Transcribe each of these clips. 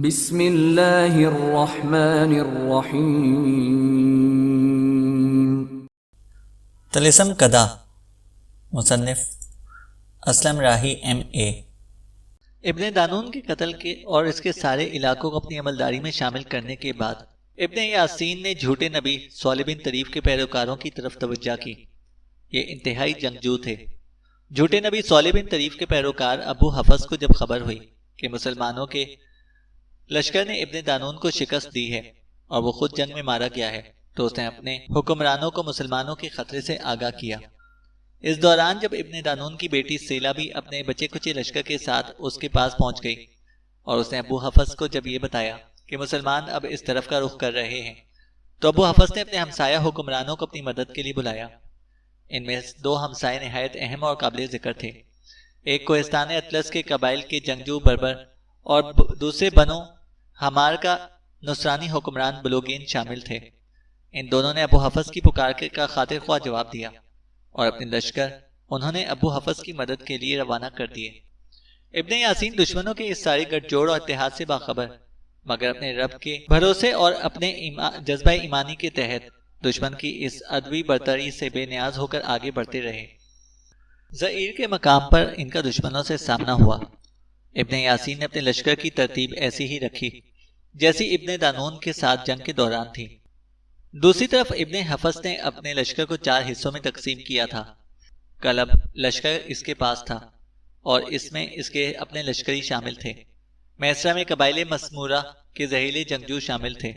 بسم اللہ الرحمن الرحیم۔ طلسم کدہ، مصنف اسلم راہی M.A۔ ابن دانون کے قتل کے اور اس کے سارے علاقوں کو اپنی عملداری میں شامل کرنے کے بعد ابن یاسین نے جھوٹے نبی صالح بن طریف کے پیروکاروں کی طرف توجہ کی۔ یہ انتہائی جنگجو تھے۔ جھوٹے نبی صالح بن طریف کے پیروکار ابو حفص کو جب خبر ہوئی کہ مسلمانوں کے لشکر نے ابن دانون کو شکست دی ہے اور وہ خود جنگ میں مارا گیا ہے، تو اس نے اپنے حکمرانوں کو مسلمانوں کے خطرے سے آگاہ کیا۔ اس دوران جب ابن دانون کی بیٹی سیلا بھی اپنے بچے کچے لشکر کے ساتھ اس کے پاس پہنچ گئی اور اس نے ابو حفص کو جب یہ بتایا کہ مسلمان اب اس طرف کا رخ کر رہے ہیں، تو ابو حفص نے اپنے ہمسایہ حکمرانوں کو اپنی مدد کے لیے بلایا۔ ان میں دو ہمسائے نہایت اہم اور قابل ذکر تھے۔ ایک کوہستان اطلس کے قبائل کے جنگجو بربر اور دوسرے بنو ہمار کا نصرانی حکمران بلوگین شامل تھے۔ ان دونوں نے ابو حفص کی پکار کا خاطر خواہ جواب دیا اور اپنے لشکر انہوں نے ابو حفص کی مدد کے لیے روانہ کر دیے۔ ابن یاسین دشمنوں کے اس سارے گٹھ جوڑ اور اتحاد سے باخبر، مگر اپنے رب کے بھروسے اور اپنے جذبہ ایمانی کے تحت دشمن کی اس عدوی برتری سے بے نیاز ہو کر آگے بڑھتے رہے۔ زئیر کے مقام پر ان کا دشمنوں سے سامنا ہوا۔ ابن یاسین نے اپنے لشکر کی ترتیب ایسی ہی رکھی جیسی ابن دانون کے ساتھ جنگ کے دوران تھی۔ دوسری طرف ابن حفص نے اپنے لشکر کو 4 حصوں میں تقسیم کیا تھا۔ کلب لشکر اس کے پاس تھا اور اس میں اس کے اپنے لشکری شامل تھے۔ میسرہ میں قبائل مسمورہ کے زہریلے جنگجو شامل تھے۔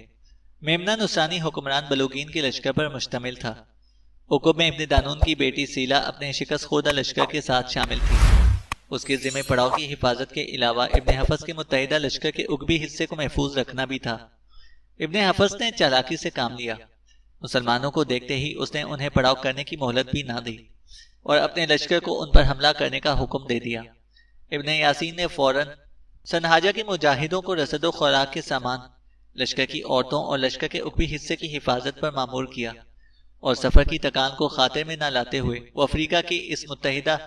میمنہ نصرانی حکمران بلوگین کے لشکر پر مشتمل تھا۔ عقب میں ابن دانون کی بیٹی سیلا اپنے شکست خوردہ لشکر کے ساتھ شامل تھی۔ اس کے ذمہ پڑاؤ کی حفاظت کے علاوہ ابن حفص کے متحدہ لشکر کے عقبی حصے کو محفوظ رکھنا بھی تھا۔ ابن حفص نے چالاکی سے کام لیا۔ مسلمانوں کو دیکھتے ہی اس نے انہیں پڑاؤ کرنے کی مہلت بھی نہ دی اور اپنے لشکر کو ان پر حملہ کرنے کا حکم دے دیا۔ ابن یاسین نے فوراً سنہاجہ کے مجاہدوں کو رسد و خوراک کے سامان، لشکر کی عورتوں اور لشکر کے عقبی حصے کی حفاظت پر مامور کیا اور سفر کی تکان کو خاطر میں نہ لاتے ہوئے وہ افریقہ کی اس متحدہ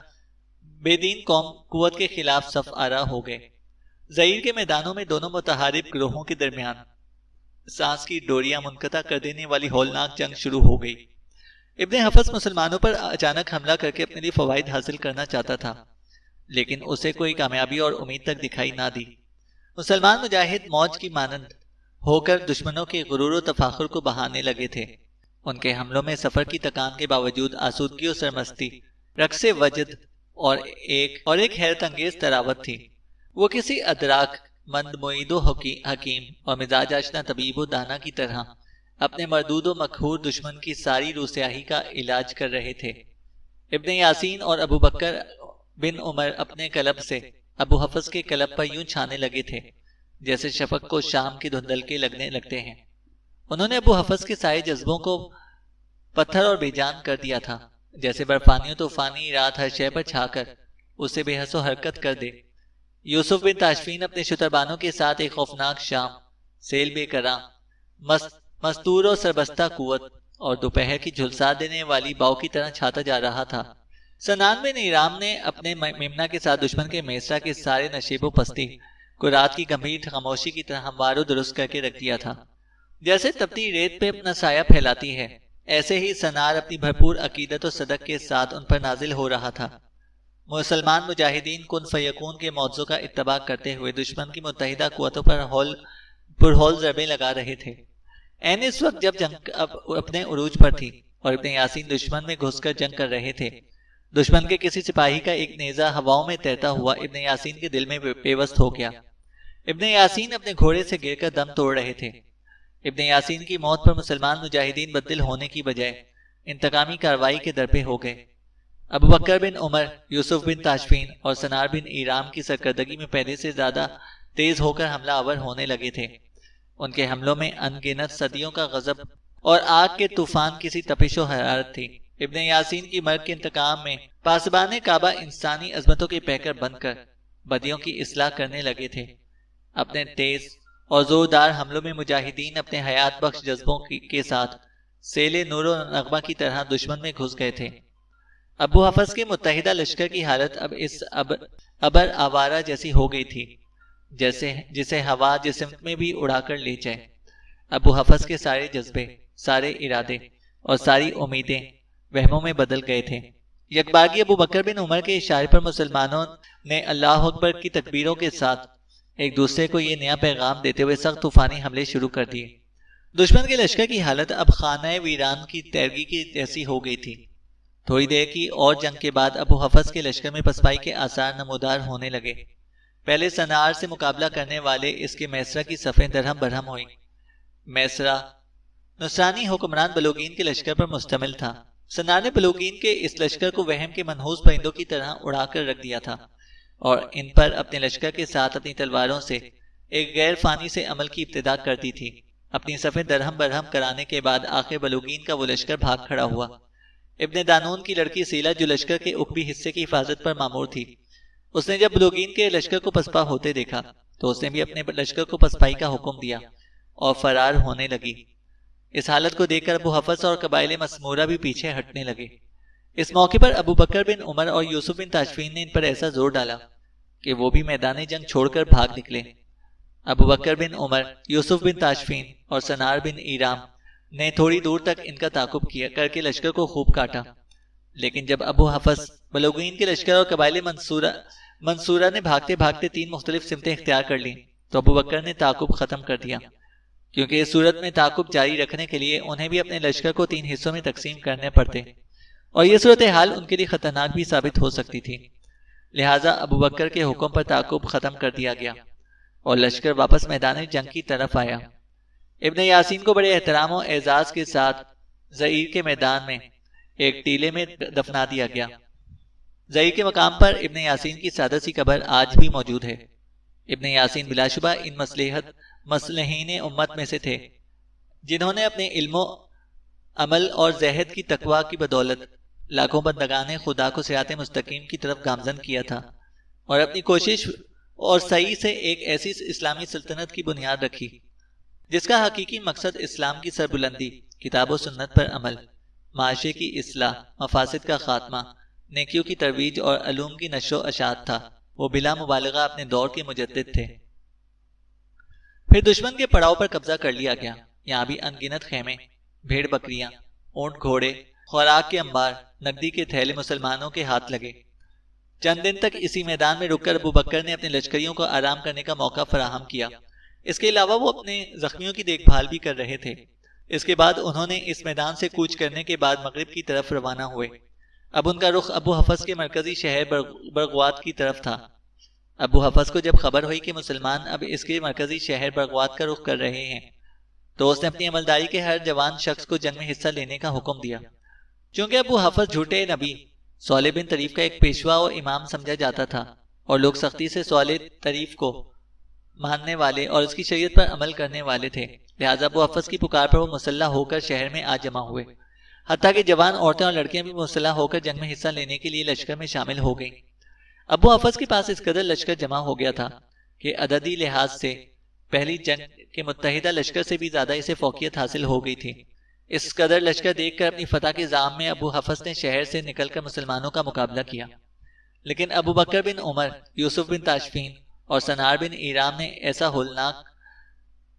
بے دین قوم قوت کے خلاف صف آرا ہو گئے۔ زئیر کے میدانوں میں دونوں متحارب گروہوں کے درمیان سانس کی ڈوریاں منقطع کر دینے والی ہولناک جنگ شروع ہو گئی۔ ابن حفص مسلمانوں پر اچانک حملہ کر کے اپنے لیے فوائد حاصل کرنا چاہتا تھا، لیکن اسے کوئی کامیابی اور امید تک دکھائی نہ دی۔ مسلمان مجاہد موج کی مانند ہو کر دشمنوں کے غرور و تفاخر کو بہانے لگے تھے۔ ان کے حملوں میں سفر کی تکان کے باوجود آسودگی و سرمستی، رقص وجد اور ایک حیرت انگیز تراوت تھی۔ وہ کسی ادراک مند معید و حکیم اور مزاج آشنا طبیب و دانا کی طرح اپنے مردود و مقہور دشمن کی ساری روسیاہی کا علاج کر رہے تھے۔ ابن یاسین اور ابو بکر بن عمر اپنے کلب سے ابو حفص کے کلب پر یوں چھانے لگے تھے جیسے شفق کو شام کے دھندلکے لگنے لگتے ہیں۔ انہوں نے ابو حفص کے سارے جذبوں کو پتھر اور بے جان کر دیا تھا، جیسے برفانی و طوفانی رات ہر شے پر چھا کر اسے بے حس و حرکت کر دے۔ یوسف بن تاشفین اپنے شتربانوں کے ساتھ ایک خوفناک شام، سیل بے کراں، مستور و سربستہ قوت اور دوپہر کی جھلسا دینے والی باؤ کی طرح چھاتا جا رہا تھا۔ سنان بن ایرام نے اپنے میمنہ کے ساتھ دشمن کے میسرہ کے سارے نشیب و پستی کو رات کی گمبھیر خاموشی کی طرح ہموار و درست کر کے رکھ دیا تھا۔ جیسے تپتی ریت پہ اپنا سایہ پھیلاتی ہے، ایسے ہی سنار اپنی بھرپور عقیدت و صدق کے ساتھ ان پر نازل ہو رہا تھا۔ مسلمان مجاہدین کن فیکون کے معجزوں کا اتباع کرتے ہوئے دشمن کی متحدہ قوتوں پر پرہول ضربیں لگا رہے تھے۔ عین اس وقت جب جنگ اپنے عروج پر تھی اور ابن یاسین دشمن میں گھس کر جنگ کر رہے تھے، دشمن کے کسی سپاہی کا ایک نیزہ ہواؤں میں تیرتا ہوا ابن یاسین کے دل میں پیوست ہو گیا۔ ابن یاسین اپنے گھوڑے سے گر کر دم توڑ رہے تھے۔ ابن یاسین کی موت پر مسلمان مجاہدین بدل ہونے کی بجائے انتقامی کارروائی کے درپے ہو گئے۔ ابو بکر بن عمر، یوسف بن تاشفین اور سنار بن ایرام کی سرکردگی میں پہلے سے زیادہ تیز ہو کر حملہ آور ہونے لگے تھے۔ ان کے حملوں میں ان گنت صدیوں کا غضب اور آگ کے طوفان کسی تپش و حرارت تھی۔ ابن یاسین کی مرگ کے انتقام میں پاسبان کعبہ انسانی عظمتوں کے پیکر بن کر بدیوں کی اصلاح کرنے لگے تھے۔ اپنے تیز اور زوردار حملوں میں مجاہدین اپنے حیات بخش جذبوں کے ساتھ سیل نور و نغمہ کی طرح دشمن میں گھس گئے تھے۔ ابو حفص کے متحدہ لشکر کی حالت اب اس ابر آوارہ جیسی ہو گئی تھی۔ جسے ہوا جسم میں بھی اڑا کر لے جائے۔ ابو حفص کے سارے جذبے، سارے ارادے اور ساری امیدیں وہموں میں بدل گئے تھے۔ یک بارگی ابو بکر بن عمر کے اشارے پر مسلمانوں نے اللہ اکبر کی تکبیروں کے ساتھ ایک دوسرے کو یہ نیا پیغام دیتے ہوئے سخت طوفانی حملے شروع کر دیے۔ دشمن کے لشکر کی حالت اب خانہ ویران کی تیرگی کی جیسی ہو گئی تھی۔ تھوڑی دیر کی اور جنگ کے بعد ابو حفص کے لشکر میں پسپائی کے آثار نمودار ہونے لگے۔ پہلے سنار سے مقابلہ کرنے والے اس کے میسرہ کی صفیں درہم برہم ہوئیں۔ میسرہ نصرانی حکمران بلوگین کے لشکر پر مشتمل تھا۔ سنار نے بلوگین کے اس لشکر کو وہم کے منحوس پرندوں کی طرح اڑا کر رکھ دیا تھا اور ان پر اپنے لشکر کے ساتھ اپنی تلواروں سے ایک غیر فانی سے عمل کی ابتدا کر دی تھی۔ اپنی صفیں درہم برہم کرانے کے بعد آخر بلوگین کا وہ لشکر بھاگ کھڑا ہوا۔ ابن دانون کی لڑکی سیلا جو لشکر کے عقبی حصے کی حفاظت پر مامور تھی، اس نے جب بلوگین کے لشکر کو پسپا ہوتے دیکھا تو اس نے بھی اپنے لشکر کو پسپائی کا حکم دیا اور فرار ہونے لگی۔ اس حالت کو دیکھ کر ابو حفص اور قبائل مسمورہ بھی پیچھے ہٹنے لگے۔ اس موقع پر ابو بکر بن عمر اور یوسف بن تاشفین نے ان پر ایسا زور ڈالا کہ وہ بھی میدان جنگ چھوڑ کر بھاگ نکلے۔ ابو بکر بن عمر، یوسف بن تاشفین اور سنار بن ایرام نے تھوڑی دور تک ان کا تعاقب کیا کر کے لشکر کو خوب کاٹا، لیکن جب ابو حفص، بلوگین کے لشکر اور قبائل منصورہ نے بھاگتے بھاگتے 3 مختلف سمتیں اختیار کر لیں تو ابو بکر نے تعاقب ختم کر دیا، کیونکہ اس صورت میں تعاقب جاری رکھنے کے لیے انہیں بھی اپنے لشکر کو 3 حصوں میں تقسیم کرنے پڑتے اور یہ صورتحال ان کے لیے خطرناک بھی ثابت ہو سکتی تھی۔ لہٰذا ابو بکر کے حکم پر تعاقب ختم کر دیا گیا اور لشکر واپس میدان جنگ کی طرف آیا۔ ابن یاسین کو بڑے احترام و اعزاز کے ساتھ زعیر کے میدان میں ایک ٹیلے میں دفنا دیا گیا۔ زعیر کے مقام پر ابن یاسین کی سادہ سی قبر آج بھی موجود ہے۔ ابن یاسین بلا شبہ ان مصلحین امت میں سے تھے جنہوں نے اپنے علم و عمل اور زہد کی تقوی کی بدولت لاکھوں بندگان خدا کو صراط مستقیم کی طرف گامزن کیا تھا اور اپنی کوشش اور سعی سے ایک ایسی اسلامی سلطنت کی بنیاد رکھی جس کا حقیقی مقصد اسلام کی سربلندی، کتاب و سنت پر عمل، معاشرے کی اصلاح، مفاسد کا خاتمہ، نیکیوں کی ترویج اور علوم کی نشر و اشاعت تھا۔ وہ بلا مبالغہ اپنے دور کے مجدد تھے۔ پھر دشمن کے پڑاؤ پر قبضہ کر لیا گیا۔ یہاں بھی ان گنت خیمے، بھیڑ بکریاں، اونٹ گھوڑے، خوراک کے انبار، نقدی کے تھیلے مسلمانوں کے ہاتھ لگے۔ چند دن تک اسی میدان میں رک کر ابو بکر نے اپنے لشکریوں کو آرام کرنے کا موقع فراہم کیا۔ اس کے علاوہ وہ اپنے زخمیوں کی دیکھ بھال بھی کر رہے تھے۔ اس کے بعد انہوں نے اس میدان سے کوچ کرنے کے بعد مغرب کی طرف روانہ ہوئے۔ اب ان کا رخ ابو حفص کے مرکزی شہر برغوات کی طرف تھا۔ ابو حفص کو جب خبر ہوئی کہ مسلمان اب اس کے مرکزی شہر برغوات کا رخ کر رہے ہیں تو اس نے اپنی عملداری کے ہر جوان شخص کو جنگ میں حصہ لینے کا حکم دیا۔ چونکہ ابو حفص جھوٹے نبی صالح بن طریف کا ایک پیشوا و امام سمجھا جاتا تھا اور لوگ سختی سے صالح طریف کو ماننے والے اور اس کی شریعت پر عمل کرنے والے تھے، لہٰذا ابو حفص کی پکار پر وہ مسلح ہو کر شہر میں آ جمع ہوئے۔ حتیٰ کہ جوان عورتیں اور لڑکیاں بھی مسلح ہو کر جنگ میں حصہ لینے کے لیے لشکر میں شامل ہو گئیں۔ ابو حفص کے پاس اس قدر لشکر جمع ہو گیا تھا کہ عددی لحاظ سے پہلی جنگ کے متحدہ لشکر سے بھی زیادہ اسے فوقیت حاصل ہو گئی تھی۔ اس قدر لشکر دیکھ کر اپنی فتح کے زعم میں ابو حفص نے شہر سے نکل کر مسلمانوں کا مقابلہ کیا، لیکن ابو بکر بن عمر، یوسف بن تاشفین اور سنار بن ایرام نے ایسا ہولناک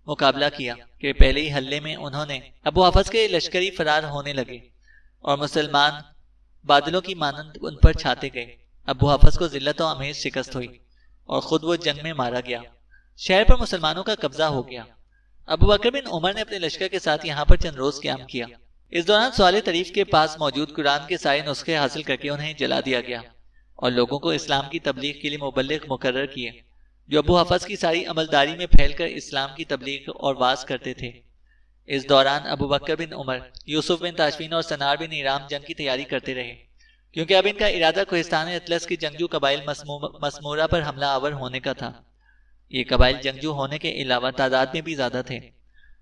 مقابلہ کیا کہ پہلے ہی حلے میں انہوں نے ابو حفص کے لشکری فرار ہونے لگے اور مسلمان بادلوں کی مانند ان پر چھاتے گئے۔ ابو حفص کو ذلت و امیز شکست ہوئی اور خود وہ جنگ میں مارا گیا۔ شہر پر مسلمانوں کا قبضہ ہو گیا۔ ابو بکر بن عمر نے اپنے لشکر کے ساتھ یہاں پر چند روز قیام کیا۔ اس دوران صالح طریف کے پاس موجود قرآن کے سارے نسخے حاصل کر کے انہیں جلا دیا گیا اور لوگوں کو اسلام کی تبلیغ کے لیے مبلغ مقرر کیے جو ابو حفص کی ساری عملداری میں پھیل کر اسلام کی تبلیغ اور واعظ کرتے تھے۔ اس دوران ابو بکر بن عمر، یوسف بن تاشفین اور سنار بن ایرام جنگ کی تیاری کرتے رہے، کیونکہ اب ان کا ارادہ کوہستان اطلس کی جنگجو قبائل مسمورہ پر حملہ آور ہونے کا تھا۔ یہ قبائل جنگجو ہونے کے علاوہ تعداد میں بھی زیادہ تھے،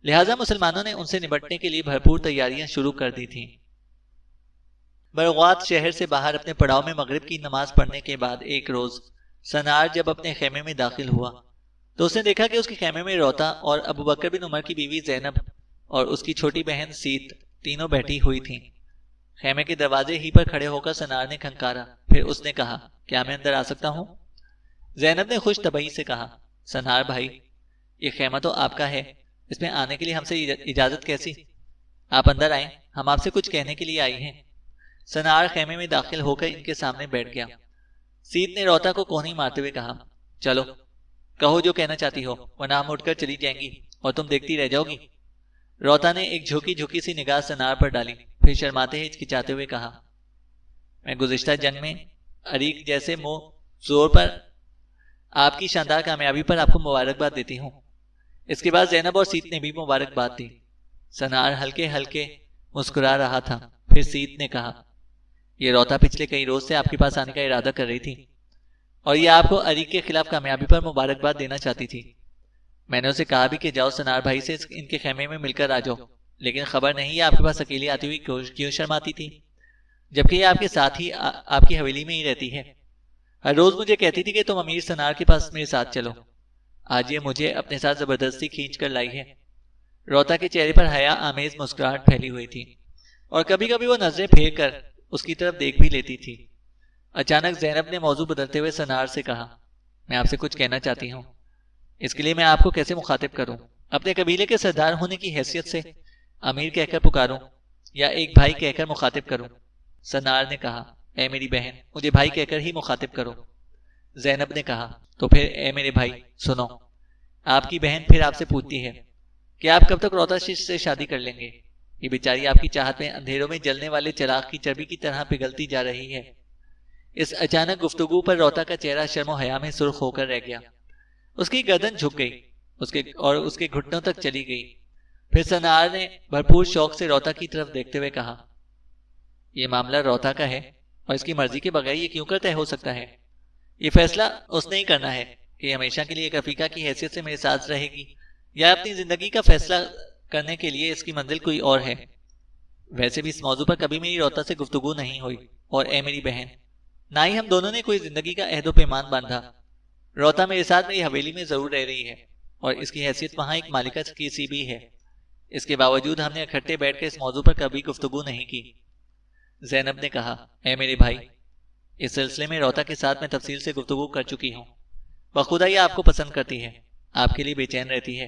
لہٰذا مسلمانوں نے ان سے نمٹنے کے لیے بھرپور تیاریاں شروع کر دی تھیں۔ برغوات شہر سے باہر اپنے پڑاؤ میں مغرب کی نماز پڑھنے کے بعد ایک روز سنار جب اپنے خیمے میں داخل ہوا تو اس نے دیکھا کہ اس کے خیمے میں روتا اور ابو بکر بن عمر کی بیوی زینب اور اس کی چھوٹی بہن سیت تینوں بیٹھی ہوئی تھیں۔ خیمے کے دروازے ہی پر کھڑے ہو کر سنار نے کھنکارا، پھر اس نے کہا، کیا میں اندر آ سکتا ہوں؟ زینب نے خوش طبعی سے کہا، سنار بھائی، یہ خیمہ تو آپ کا ہے، اس میں آنے کے لیے ہم سے اجازت کیسی؟ آپ اندر آئیں، ہم آپ سے کچھ کہنے کے لیے آئی ہیں۔ سنار خیمے میں داخل ہو کر ان کے سامنے بیٹھ گیا۔ سید نے روتا کو کوہنی مارتے ہوئے کہا، چلو کہو جو کہنا چاہتی ہو، ورنہ ہم اٹھ کر چلی جائیں گی اور تم دیکھتی رہ جاؤ گی۔ روتا نے ایک جھوکی سی نگاہ سنار پر ڈالی، پھر شرماتے ہچکچاتے ہوئے کہا، میں گزشتہ جنگ میں عریق جیسے زور پر آپ کی شاندار کامیابی پر آپ کو مبارکباد دیتی ہوں۔ اس کے بعد زینب اور سید نے بھی مبارکباد دی۔ سنار ہلکے ہلکے مسکرا رہا تھا، پھر سید نے کہا، یہ روتا پچھلے کئی روز سے آپ کے پاس آنے کا ارادہ کر رہی تھی اور یہ آپ کو عریق کے خلاف کامیابی پر مبارکباد دینا چاہتی تھی۔ میں نے اسے کہا بھی کہ جاؤ سنار بھائی سے ان کے خیمے میں مل کر آ جاؤ، لیکن خبر نہیں ہے آپ کے پاس اکیلی آتی ہوئی کیوں شرماتی تھی، جبکہ یہ آپ کے ساتھ ہی آپ کی حویلی میں ہی رہتی ہے۔ ہر روز مجھے کہتی تھی کہ تم امیر سنار کے پاس میرے ساتھ چلو، آج یہ مجھے اپنے ساتھ زبردستی کھینچ کر لائی ہے۔ روتا کے چہرے پر حیا آمیز مسکراہٹ پھیلی ہوئی تھی اور کبھی کبھی وہ نظریں پھیر کر اس کی طرف دیکھ بھی لیتی تھی۔ اچانک زینب نے موضوع بدلتے ہوئے سنار سے کہا، میں آپ سے کچھ کہنا چاہتی ہوں، اس کے لیے میں آپ کو کیسے مخاطب کروں؟ اپنے قبیلے کے سردار ہونے کی حیثیت سے امیر کہہ کر پکاروں یا ایک بھائی کہہ کر مخاطب کروں؟ سنار نے کہا، اے میری بہن، مجھے بھائی کہہ کر ہی مخاطب کرو۔ زینب نے کہا، تو پھر اے میرے بھائی سنو، آپ کی بہن پھر آپ سے پوچھتی ہے کہ آپ کب تک روتا سے شادی کر لیں گے؟ یہ بیچاری آپ کی چاہت میں اندھیروں میں جلنے والے چراغ کی چربی کی طرح پگھلتی جا رہی ہے۔ اس اچانک گفتگو پر روتا کا چہرہ شرم و حیا میں سرخ ہو کر رہ گیا۔ اس کی گردن جھک گئی اور اس کے گھٹنوں تک چلی گئی۔ پھر سنار نے بھرپور شوق سے روتا کی طرف دیکھتے ہوئے کہا، یہ معاملہ روتا کا ہے اور اس کی مرضی کے بغیر یہ کیوں کر طے ہو سکتا ہے؟ یہ فیصلہ اس نے ہی کرنا ہے کہ یہ ہمیشہ کے لیے ایک رفیقہ کی حیثیت سے میرے ساتھ رہے گی یا اپنی زندگی کا فیصلہ کرنے کے لیے اس کی منزل کوئی اور ہے۔ ویسے بھی اس موضوع پر کبھی میری روتا سے گفتگو نہیں ہوئی، اور اے میری بہن، نہ ہی ہم دونوں نے کوئی زندگی کا عہد و پیمان باندھا۔ روتا میرے ساتھ میری حویلی میں ضرور رہ رہی ہے اور اس کی حیثیت وہاں ایک مالکہ کی سی بھی ہے۔ اس کے باوجود ہم نے اکٹھے بیٹھ کے اس موضوع پر کبھی گفتگو نہیں کی۔ زینب نے کہا، اے میرے بھائی، اس سلسلے میں روتا کے ساتھ میں تفصیل سے گفتگو کر چکی ہوں۔ بخدا یہ آپ کو پسند کرتی ہے، آپ کے لیے بے چین رہتی ہے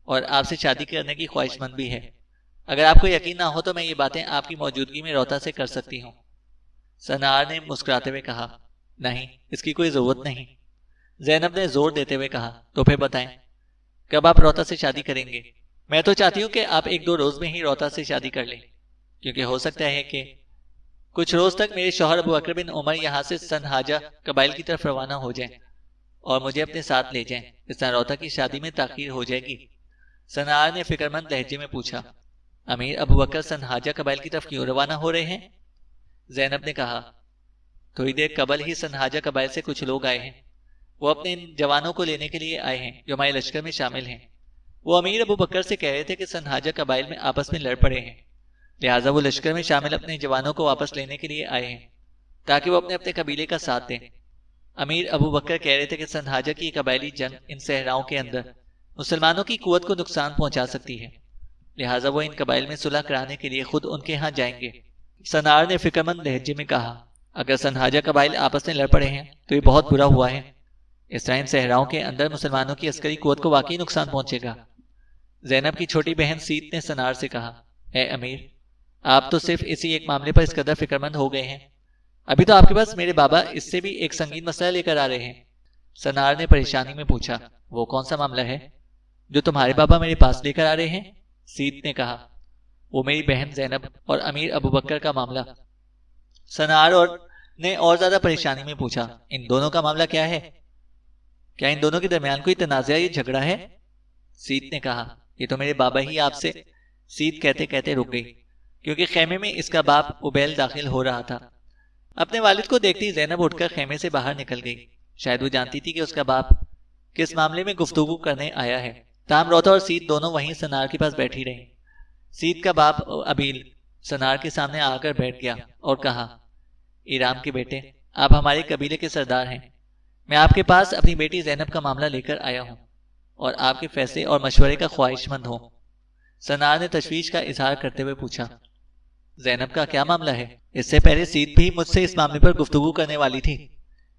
اور آپ سے شادی کرنے کی خواہش مند بھی ہے۔ اگر آپ کو یقین نہ ہو تو میں یہ باتیں آپ کی موجودگی میں روتا سے کر سکتی ہوں۔ سنار نے مسکراتے ہوئے کہا، نہیں، اس کی کوئی ضرورت نہیں۔ زینب نے زور دیتے ہوئے کہا، تو پھر بتائیں کب آپ روتا سے شادی کریں گے؟ میں تو چاہتی ہوں کہ آپ 1-2 روز میں ہی روتا سے شادی کر لیں، کیونکہ ہو سکتا ہے کہ کچھ روز تک میرے شوہر ابو بکر بن عمر یہاں سے سنہاجہ قبائل کی طرف روانہ ہو جائیں اور مجھے اپنے ساتھ لے جائیں، اس طرح روتا کی شادی میں تاخیر ہو جائے گی۔ سنار نے فکرمند لہجے میں پوچھا، امیر ابو بکر سنہاجہ قبائل کی طرف کیوں روانہ ہو رہے ہیں؟ زینب نے کہا، تھوڑی دیر قبل ہی سنہاجہ قبائل سے کچھ لوگ آئے ہیں، وہ اپنے ان جوانوں کو لینے کے لیے آئے ہیں جو ہمارے لشکر میں شامل ہیں۔ وہ امیر ابو بکر سے کہہ رہے تھے کہ سنہاجہ قبائل میں آپس میں لڑ پڑے ہیں، لہٰذا وہ لشکر میں شامل اپنے جوانوں کو واپس لینے کے لیے آئے ہیں تاکہ وہ اپنے قبیلے کا ساتھ دیں۔ امیر ابو بکر کہہ رہے تھے کہ سنہاجہ کی قبائلی جنگ ان صحراؤں کے اندر مسلمانوں کی قوت کو نقصان پہنچا سکتی ہے، لہٰذا وہ ان قبائل میں صلح کرانے کے لیے خود ان کے ہاں جائیں گے۔ سنار نے فکرمند لہجے میں کہا، اگر سنہاجہ قبائل آپس میں لڑ پڑے ہیں تو یہ بہت برا ہوا ہے، اس طرح ان صحراؤں کے اندر مسلمانوں کی عسکری قوت کو واقعی نقصان پہنچے گا۔ زینب کی چھوٹی بہن سیت نے سنار سے کہا، اے امیر، آپ تو صرف اسی ایک معاملے پر اس قدر فکرمند ہو گئے ہیں، ابھی تو آپ کے پاس میرے بابا اس سے بھی ایک سنگین مسئلہ لے کر آ رہے ہیں۔ سنار نے پریشانی میں پوچھا، وہ کون سا معاملہ ہے جو تمہارے بابا میرے پاس لے کر آ رہے ہیں؟ سیت نے کہا، وہ میری بہن زینب اور امیر ابو بکر کا معاملہ۔ سنار نے اور زیادہ پریشانی میں پوچھا، ان دونوں کا معاملہ کیا ہے؟ کیا ان دونوں کے درمیان کوئی تنازع یا جھگڑا ہے؟ سیت نے کہا، یہ تو میرے بابا ہی آپ سے۔ سیت کہتے کہتے رک گئی کیونکہ خیمے میں اس کا باپ عبیل داخل ہو رہا تھا۔ اپنے والد کو دیکھتی زینب اٹھ کر خیمے سے باہر نکل گئی۔ شاید وہ جانتی تھی کہ اس کا باپ کس معاملے میں گفتگو کرنے آیا ہے۔ تاہم روتا اور سیت دونوں وہیں سنار کے پاس بیٹھی رہیں۔ سیت کا باپ ابیل سنار کے سامنے آ کر بیٹھ گیا اور کہا، ایرام کے بیٹے، آپ ہمارے قبیلے کے سردار ہیں، میں آپ کے پاس اپنی بیٹی زینب کا معاملہ لے کر آیا ہوں اور آپ کے فیصلے اور مشورے کا خواہش مند ہوں۔ سنار نے تشویش کا اظہار کرتے ہوئے پوچھا، زینب کا کیا معاملہ ہے؟ اس سے پہلے سیت بھی مجھ سے اس معاملے پر گفتگو کرنے والی تھی،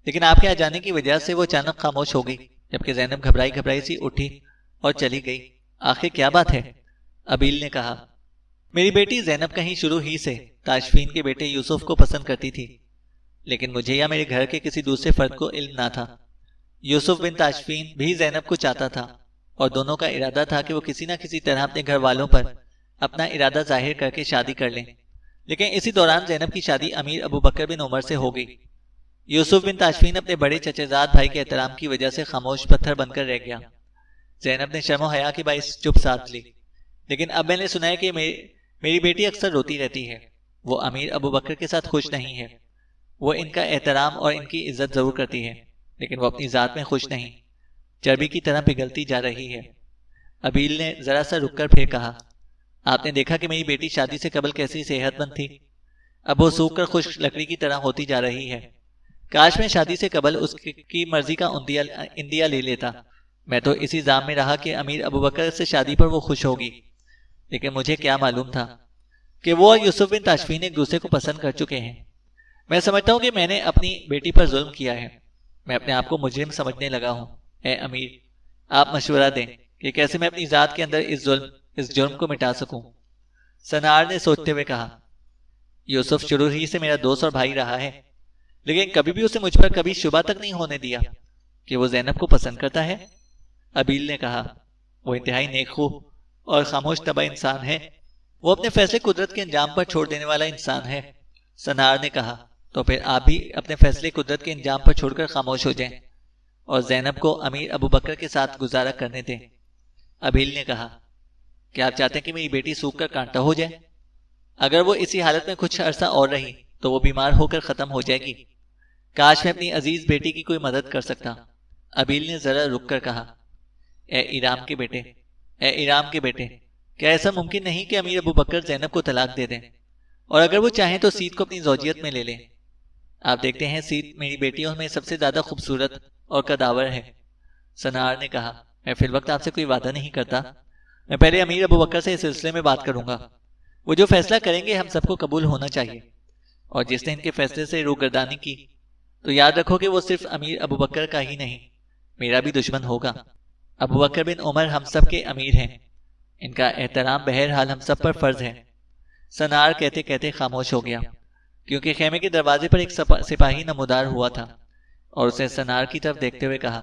لیکن آپ کے آ جانے کی وجہ سے وہ اچانک خاموش ہو گئی۔ جبکہ زینب گھبرائی گھبرائی سی اٹھی اور چلی گئی۔ آخر کیا بات ہے؟ ابیل نے کہا۔ میری بیٹی زینب کہیں شروع ہی سے تاشفین کے بیٹے یوسف کو پسند کرتی تھی، لیکن مجھے یا میرے گھر کے کسی دوسرے فرد کو علم نہ تھا۔ یوسف بن تاشفین بھی زینب کو چاہتا تھا اور دونوں کا ارادہ تھا کہ وہ کسی نہ کسی طرح اپنے گھر والوں پر اپنا ارادہ ظاہر کر کے شادی کر لیں، لیکن اسی دوران زینب کی شادی امیر ابو بکر بن عمر سے ہو گئی۔ یوسف بن تاشفین اپنے بڑے چچا زاد بھائی کے احترام کی وجہ سے خاموش پتھر بن کر رہ گیا۔ زینب نے شرم و حیا کے باعث چپ ساتھ لی، لیکن اب میں نے سنا ہے کہ میری بیٹی اکثر روتی رہتی ہے۔ وہ امیر ابو بکر کے ساتھ خوش نہیں ہے۔ وہ ان کا احترام اور ان کی عزت ضرور کرتی ہے، لیکن وہ اپنی ذات میں خوش نہیں، چربی کی طرح پگھلتی جا رہی ہے۔ ابیل نے ذرا سا رک کر پھر کہا، آپ نے دیکھا کہ میری بیٹی شادی سے قبل کیسی صحت مند تھی؟ اب وہ سوکھ کر خشک لکڑی کی طرح ہوتی جا رہی ہے۔ کاش میں شادی سے قبل اس کی مرضی کا اندیا لے لیتا۔ میں تو اسی ذام میں رہا کہ امیر ابو بکر سے شادی پر وہ خوش ہوگی، لیکن مجھے کیا معلوم تھا کہ وہ اور یوسف بن تاشفین ایک دوسرے کو پسند کر چکے ہیں۔ میں سمجھتا ہوں کہ میں نے اپنی بیٹی پر ظلم کیا ہے۔ میں اپنے آپ کو مجرم سمجھنے لگا ہوں۔ اے امیر، آپ مشورہ دیں کہ کیسے میں اپنی ذات کے اندر اس جرم کو مٹا سکوں۔ سنار نے سوچتے ہوئے کہا، یوسف شروع ہی سے میرا دوست اور بھائی رہا ہے، لیکن کبھی بھی اسے مجھ پر کبھی شبہ تک نہیں ہونے دیا کہ وہ زینب کو پسند کرتا ہے۔ ابیل نے کہا، وہ انتہائی نیک خو اور خاموش طبع انسان ہے۔ وہ اپنے فیصلے قدرت کے انجام پر چھوڑ دینے والا انسان ہے۔ سنار نے کہا، تو پھر آپ بھی اپنے فیصلے قدرت کے انجام پر چھوڑ کر خاموش ہو جائیں اور زینب کو امیر ابو بکر کے ساتھ گزارا کرنے دیں۔ ابیل نے کہا، کیا آپ چاہتے ہیں کہ میری بیٹی سوکھ کر کانٹا ہو جائے؟ اگر وہ اسی حالت میں کچھ عرصہ اور رہی تو وہ بیمار ہو کر ختم ہو جائے گی۔ کاش میں اپنی عزیز بیٹی کی کوئی مدد کر سکتا۔ ابیل نے ذرا رک کر کہا، اے ایرام کے بیٹے، کیا ایسا ممکن نہیں کہ امیر ابو بکر زینب کو طلاق دے دیں، اور اگر وہ چاہیں تو سید کو اپنی زوجیت میں لے لیں؟ آپ دیکھتے ہیں سید میری بیٹیوں میں سب سے زیادہ خوبصورت اور قداور ہے۔ سنار نے کہا، میں فی الوقت آپ سے کوئی وعدہ نہیں کرتا۔ میں پہلے امیر ابو بکر سے اس سلسلے میں بات کروں گا۔ وہ جو فیصلہ کریں گے ہم سب کو قبول ہونا چاہیے، اور جس نے ان کے فیصلے سے روگردانی کی تو یاد رکھو کہ وہ صرف امیر ابو بکر کا ہی نہیں، میرا بھی دشمن ہوگا۔ ابو بکر بن عمر ہم سب کے امیر ہیں، ان کا احترام بہرحال ہم سب پر فرض ہے۔ سنار کہتے کہتے خاموش ہو گیا، کیونکہ خیمے کے دروازے پر ایک سپاہی نمودار ہوا تھا، اور اسے سنار کی طرف دیکھتے ہوئے کہا،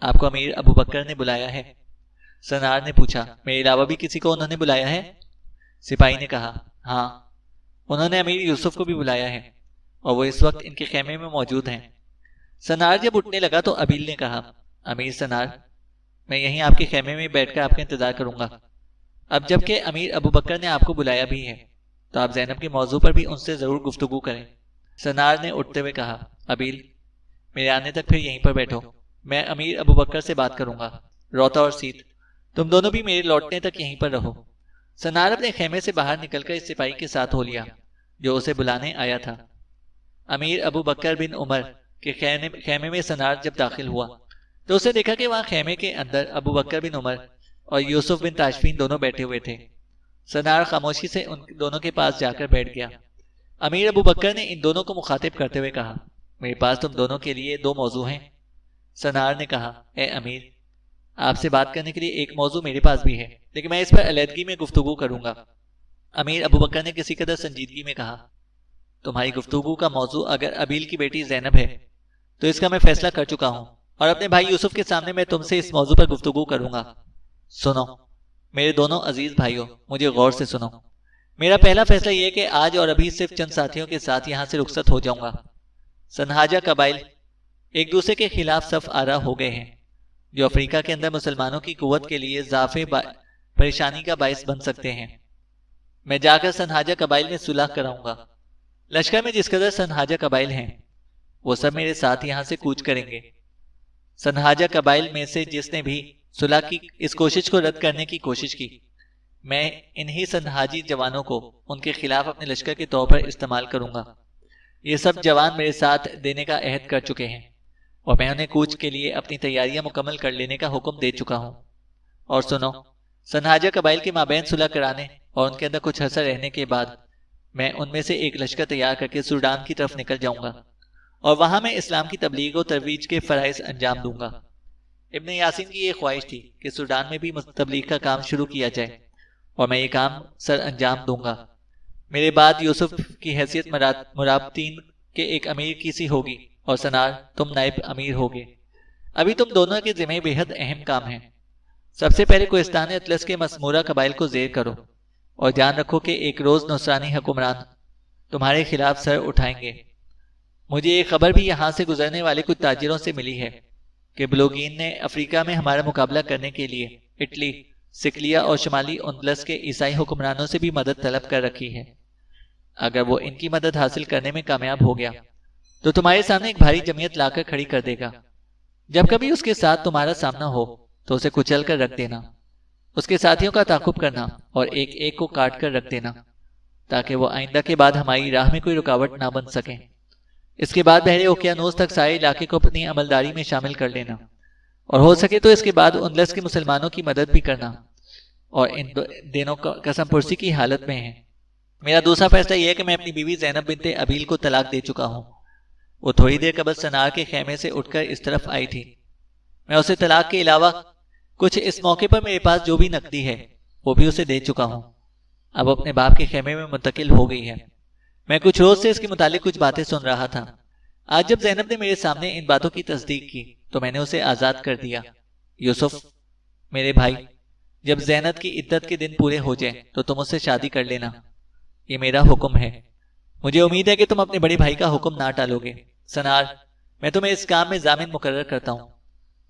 آپ کو امیر ابو بکر نے بلایا ہے؟ سنار نے پوچھا، میرے علاوہ بھی کسی کو انہوں نے بلایا ہے؟ سپاہی نے کہا، ہاں، انہوں نے امیر یوسف کو بھی بلایا ہے، اور وہ اس وقت ان کے خیمے میں موجود ہیں۔ سنار جب اٹھنے لگا تو ابیل نے کہا، امیر سنار، میں یہیں آپ کے خیمے میں بیٹھ کر آپ کا انتظار کروں گا۔ اب جب کہ امیر ابو بکر نے آپ کو بلایا بھی ہے تو آپ زینب کے موضوع پر بھی ان سے ضرور گفتگو کریں۔ سنار نے اٹھتے ہوئے کہا، ابیل، میرے آنے تک پھر یہیں پر بیٹھو، میں امیر ابو بکر سے بات کروں گا۔ روتا اور سیت، تم دونوں بھی میرے لوٹنے تک یہیں پر رہو۔ سنار اپنے خیمے سے باہر نکل کر اس سپاہی کے ساتھ ہو لیا جو اسے بلانے آیا تھا۔ امیر ابو بکر بن عمر کے خیمے میں سنار جب داخل ہوا تو اسے دیکھا کہ وہاں خیمے کے اندر ابو بکر بن عمر اور یوسف بن تاشفین دونوں بیٹھے ہوئے تھے۔ سنار خاموشی سے ان دونوں کے پاس جا کر بیٹھ گیا۔ امیر ابو بکر نے ان دونوں کو مخاطب کرتے ہوئے کہا، میرے پاس تم دونوں کے لیے 2 موضوع ہیں۔ سنار نے کہا، اے امیر، آپ سے بات کرنے کے لیے ایک موضوع میرے پاس بھی ہے، لیکن میں اس پر علیحدگی میں گفتگو کروں گا۔ امیر ابو بکر نے کسی قدر سنجیدگی میں کہا، تمہاری گفتگو کا موضوع اگر ابیل کی بیٹی زینب ہے تو اس کا میں فیصلہ کر چکا ہوں، اور اپنے بھائی یوسف کے سامنے میں تم سے اس موضوع پر گفتگو کروں گا۔ سنو میرے دونوں عزیز بھائیوں، مجھے غور سے سنو۔ میرا پہلا فیصلہ یہ کہ آج اور ابھی صرف چند ساتھیوں کے ساتھ یہاں سے رخصت ہو جاؤں گا۔ سنہاجہ قبائل ایک دوسرے کے خلاف صف آرا ہو گئے ہیں، جو افریقہ کے اندر مسلمانوں کی قوت کے لیے اضافی پریشانی کا باعث بن سکتے ہیں۔ میں جا کر سنہاجہ قبائل میں صلح کراؤں گا۔ لشکر میں جس قدر سنہاجہ قبائل ہیں وہ سب میرے ساتھ یہاں سے کوچ کریں گے۔ سنہاجہ قبائل میں سے جس نے بھی صلح کی اس کوشش کو رد کرنے کی کوشش کی، میں انہی سنہاجی جوانوں کو ان کے خلاف اپنے لشکر کے طور پر استعمال کروں گا۔ یہ سب جوان میرے ساتھ دینے کا عہد کر چکے ہیں، اور میں انہیں کوچ کے لیے اپنی تیاریاں مکمل کر لینے کا حکم دے چکا ہوں۔ اور سنو، سنہاجہ قبائل کے مابین صلح کرانے اور ان کے اندر کچھ عرصہ رہنے کے بعد میں ان میں سے ایک لشکر تیار کر کے سوڈان کی طرف نکل جاؤں گا، اور وہاں میں اسلام کی تبلیغ و ترویج کے فرائض انجام دوں گا۔ ابن یاسین کی یہ خواہش تھی کہ سوڈان میں بھی تبلیغ کا کام شروع کیا جائے اور میں یہ کام سر انجام دوں گا۔ میرے بعد یوسف کی حیثیت مرابطین کے ایک امیر کی سی ہوگی اور سنار تم نائب امیر ہوگے۔ ابھی تم دونوں کے ذمہ بے حد اہم کام ہیں۔ سب سے پہلے کوہستان اطلس کے مسمورہ قبائل کو زیر کرو اور جان رکھو کہ ایک روز نصرانی حکمران تمہارے خلاف سر اٹھائیں گے۔ مجھے یہ خبر بھی یہاں سے گزرنے والے کچھ تاجروں سے ملی ہے کہ بلوگین نے افریقہ میں ہمارا مقابلہ کرنے کے لیے اٹلی، سکلیا اور شمالی اندلس کے عیسائی حکمرانوں سے بھی مدد طلب کر رکھی ہے۔ اگر وہ ان کی مدد حاصل کرنے میں کامیاب ہو گیا تو تمہارے سامنے ایک بھاری جمعیت لا کر کھڑی کر دے گا۔ جب کبھی اس کے ساتھ تمہارا سامنا ہو تو اسے کچل کر رکھ دینا، اس کے ساتھیوں کا تعاقب کرنا اور ایک ایک کو کاٹ کر رکھ دینا تاکہ وہ آئندہ کے بعد ہماری راہ میں کوئی رکاوٹ نہ بن سکیں۔ اس کے بعد بحر اوقیانوس تک سارے علاقے کو اپنی عملداری میں شامل کر لینا اور ہو سکے تو اس کے بعد اندلس کے مسلمانوں کی مدد بھی کرنا، اور ان دنوں قسم پرسی کی حالت میں ہیں۔ میرا دوسرا فیصلہ یہ ہے کہ میں اپنی بیوی زینب بنت ابیل کو طلاق دے چکا ہوں۔ وہ تھوڑی دیر قبل سنار کے خیمے سے اٹھ کر اس طرف آئی تھی۔ میں اسے طلاق کے علاوہ کچھ اس موقع پر میرے پاس جو بھی نقدی ہے وہ بھی اسے دے چکا ہوں۔ اب اپنے باپ کے خیمے میں منتقل ہو گئی ہے۔ میں کچھ روز سے اس کے متعلق کچھ باتیں سن رہا تھا۔ آج جب زینب نے میرے سامنے ان باتوں کی تصدیق کی تو میں نے اسے آزاد کر دیا۔ یوسف میرے بھائی، جب زینب کی عدت کے دن پورے ہو جائیں تو تم اس سے شادی کر لینا، یہ میرا حکم ہے۔ مجھے امید ہے کہ تم اپنے بڑے بھائی کا حکم نہ ٹالو گے۔ سنار، میں تمہیں اس کام میں ضامن مقرر کرتا ہوں،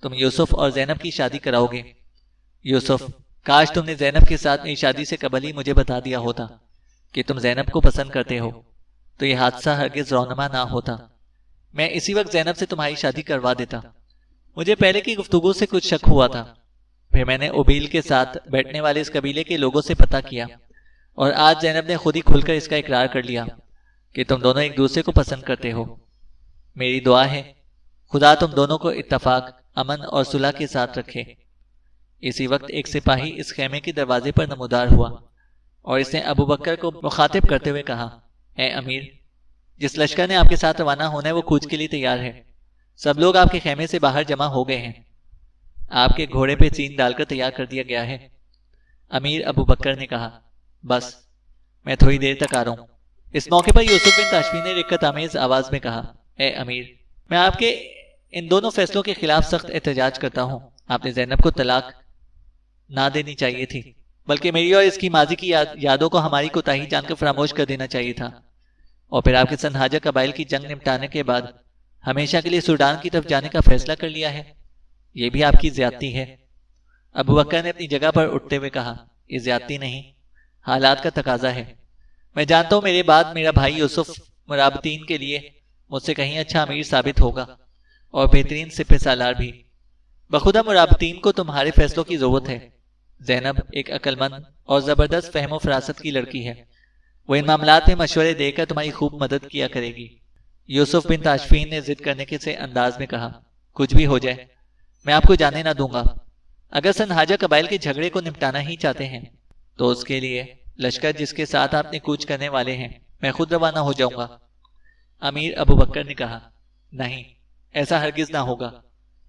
تم یوسف اور زینب کی شادی کراؤ گے۔ یوسف، کاش تم نے زینب کے ساتھ میری شادی سے قبل ہی مجھے بتا دیا ہوتا کہ تم زینب کو پسند کرتے ہو، تو یہ حادثہ ہرگز رونما نہ ہوتا۔ میں اسی وقت زینب سے تمہاری شادی کروا دیتا۔ مجھے پہلے کی گفتگو سے کچھ شک ہوا تھا، پھر میں نے ابیل کے ساتھ بیٹھنے والے اس قبیلے کے لوگوں سے پتہ کیا، اور آج زینب نے خود ہی کھل کر اس کا اقرار کر لیا کہ تم دونوں ایک دوسرے کو پسند کرتے ہو۔ میری دعا ہے خدا تم دونوں کو اتفاق، امن اور صلح کے ساتھ رکھے۔ اسی وقت ایک سپاہی اس خیمے کے دروازے پر نمودار ہوا اور اس نے ابو بکر کو مخاطب کرتے ہوئے کہا، اے امیر، جس لشکر نے آپ کے ساتھ روانہ ہونا ہے وہ کوچ کے لیے تیار ہے۔ سب لوگ آپ کے خیمے سے باہر جمع ہو گئے ہیں۔ آپ کے گھوڑے پہ چین ڈال کر تیار کر دیا گیا ہے۔ امیر ابو بکر نے کہا، بس میں تھوڑی دیر تک آ رہا ہوں۔ اس موقع پر یوسف بن تاشفی نے رقت آمیز آواز میں کہا، اے امیر، میں آپ کے ان دونوں فیصلوں کے خلاف سخت احتجاج کرتا ہوں۔ آپ نے زینب کو طلاق نہ دینی چاہیے تھی، بلکہ میری اور اس کی ماضی کی یادوں کو ہماری کوتاہی جان کر فراموش کر دینا چاہیے تھا، اور پھر آپ کے سنہاجہ قبائل کی جنگ نمٹانے کے بعد ہمیشہ کے لیے سوڈان کی طرف جانے کا فیصلہ کر لیا ہے۔ یہ بھی آپ کی زیادتی ہے۔ ابو بکر نے اپنی جگہ پر اٹھتے ہوئے کہا، یہ زیادتی نہیں، حالات کا تقاضا ہے۔ میں جانتا ہوں میرے بعد میرا بھائی یوسف مرابطین کے لیے مجھ سے کہیں اچھا امیر ثابت ہوگا اور بہترین سپہ سالار بھی۔ بخدا مرابطین کو تمہارے فیصلوں کی ضرورت ہے۔ زینب ایک عقل مند اور زبردست فہم و فراست کی لڑکی ہے، وہ ان معاملات میں مشورے دے کر تمہاری خوب مدد کیا کرے گی۔ یوسف بن تاشفین نے ضد کرنے کے سے انداز میں کہا، کچھ بھی ہو جائے میں آپ کو جانے نہ دوں گا۔ اگر سنہاجہ قبائل کے جھگڑے کو نمٹانا ہی چاہتے ہیں تو اس کے لیے لشکر جس کے ساتھ آپ نے کوچ کرنے والے ہیں میں خود روانہ ہو جاؤں گا۔ امیر ابو بکر نے کہا، نہیں، ایسا ہرگز نہ ہوگا،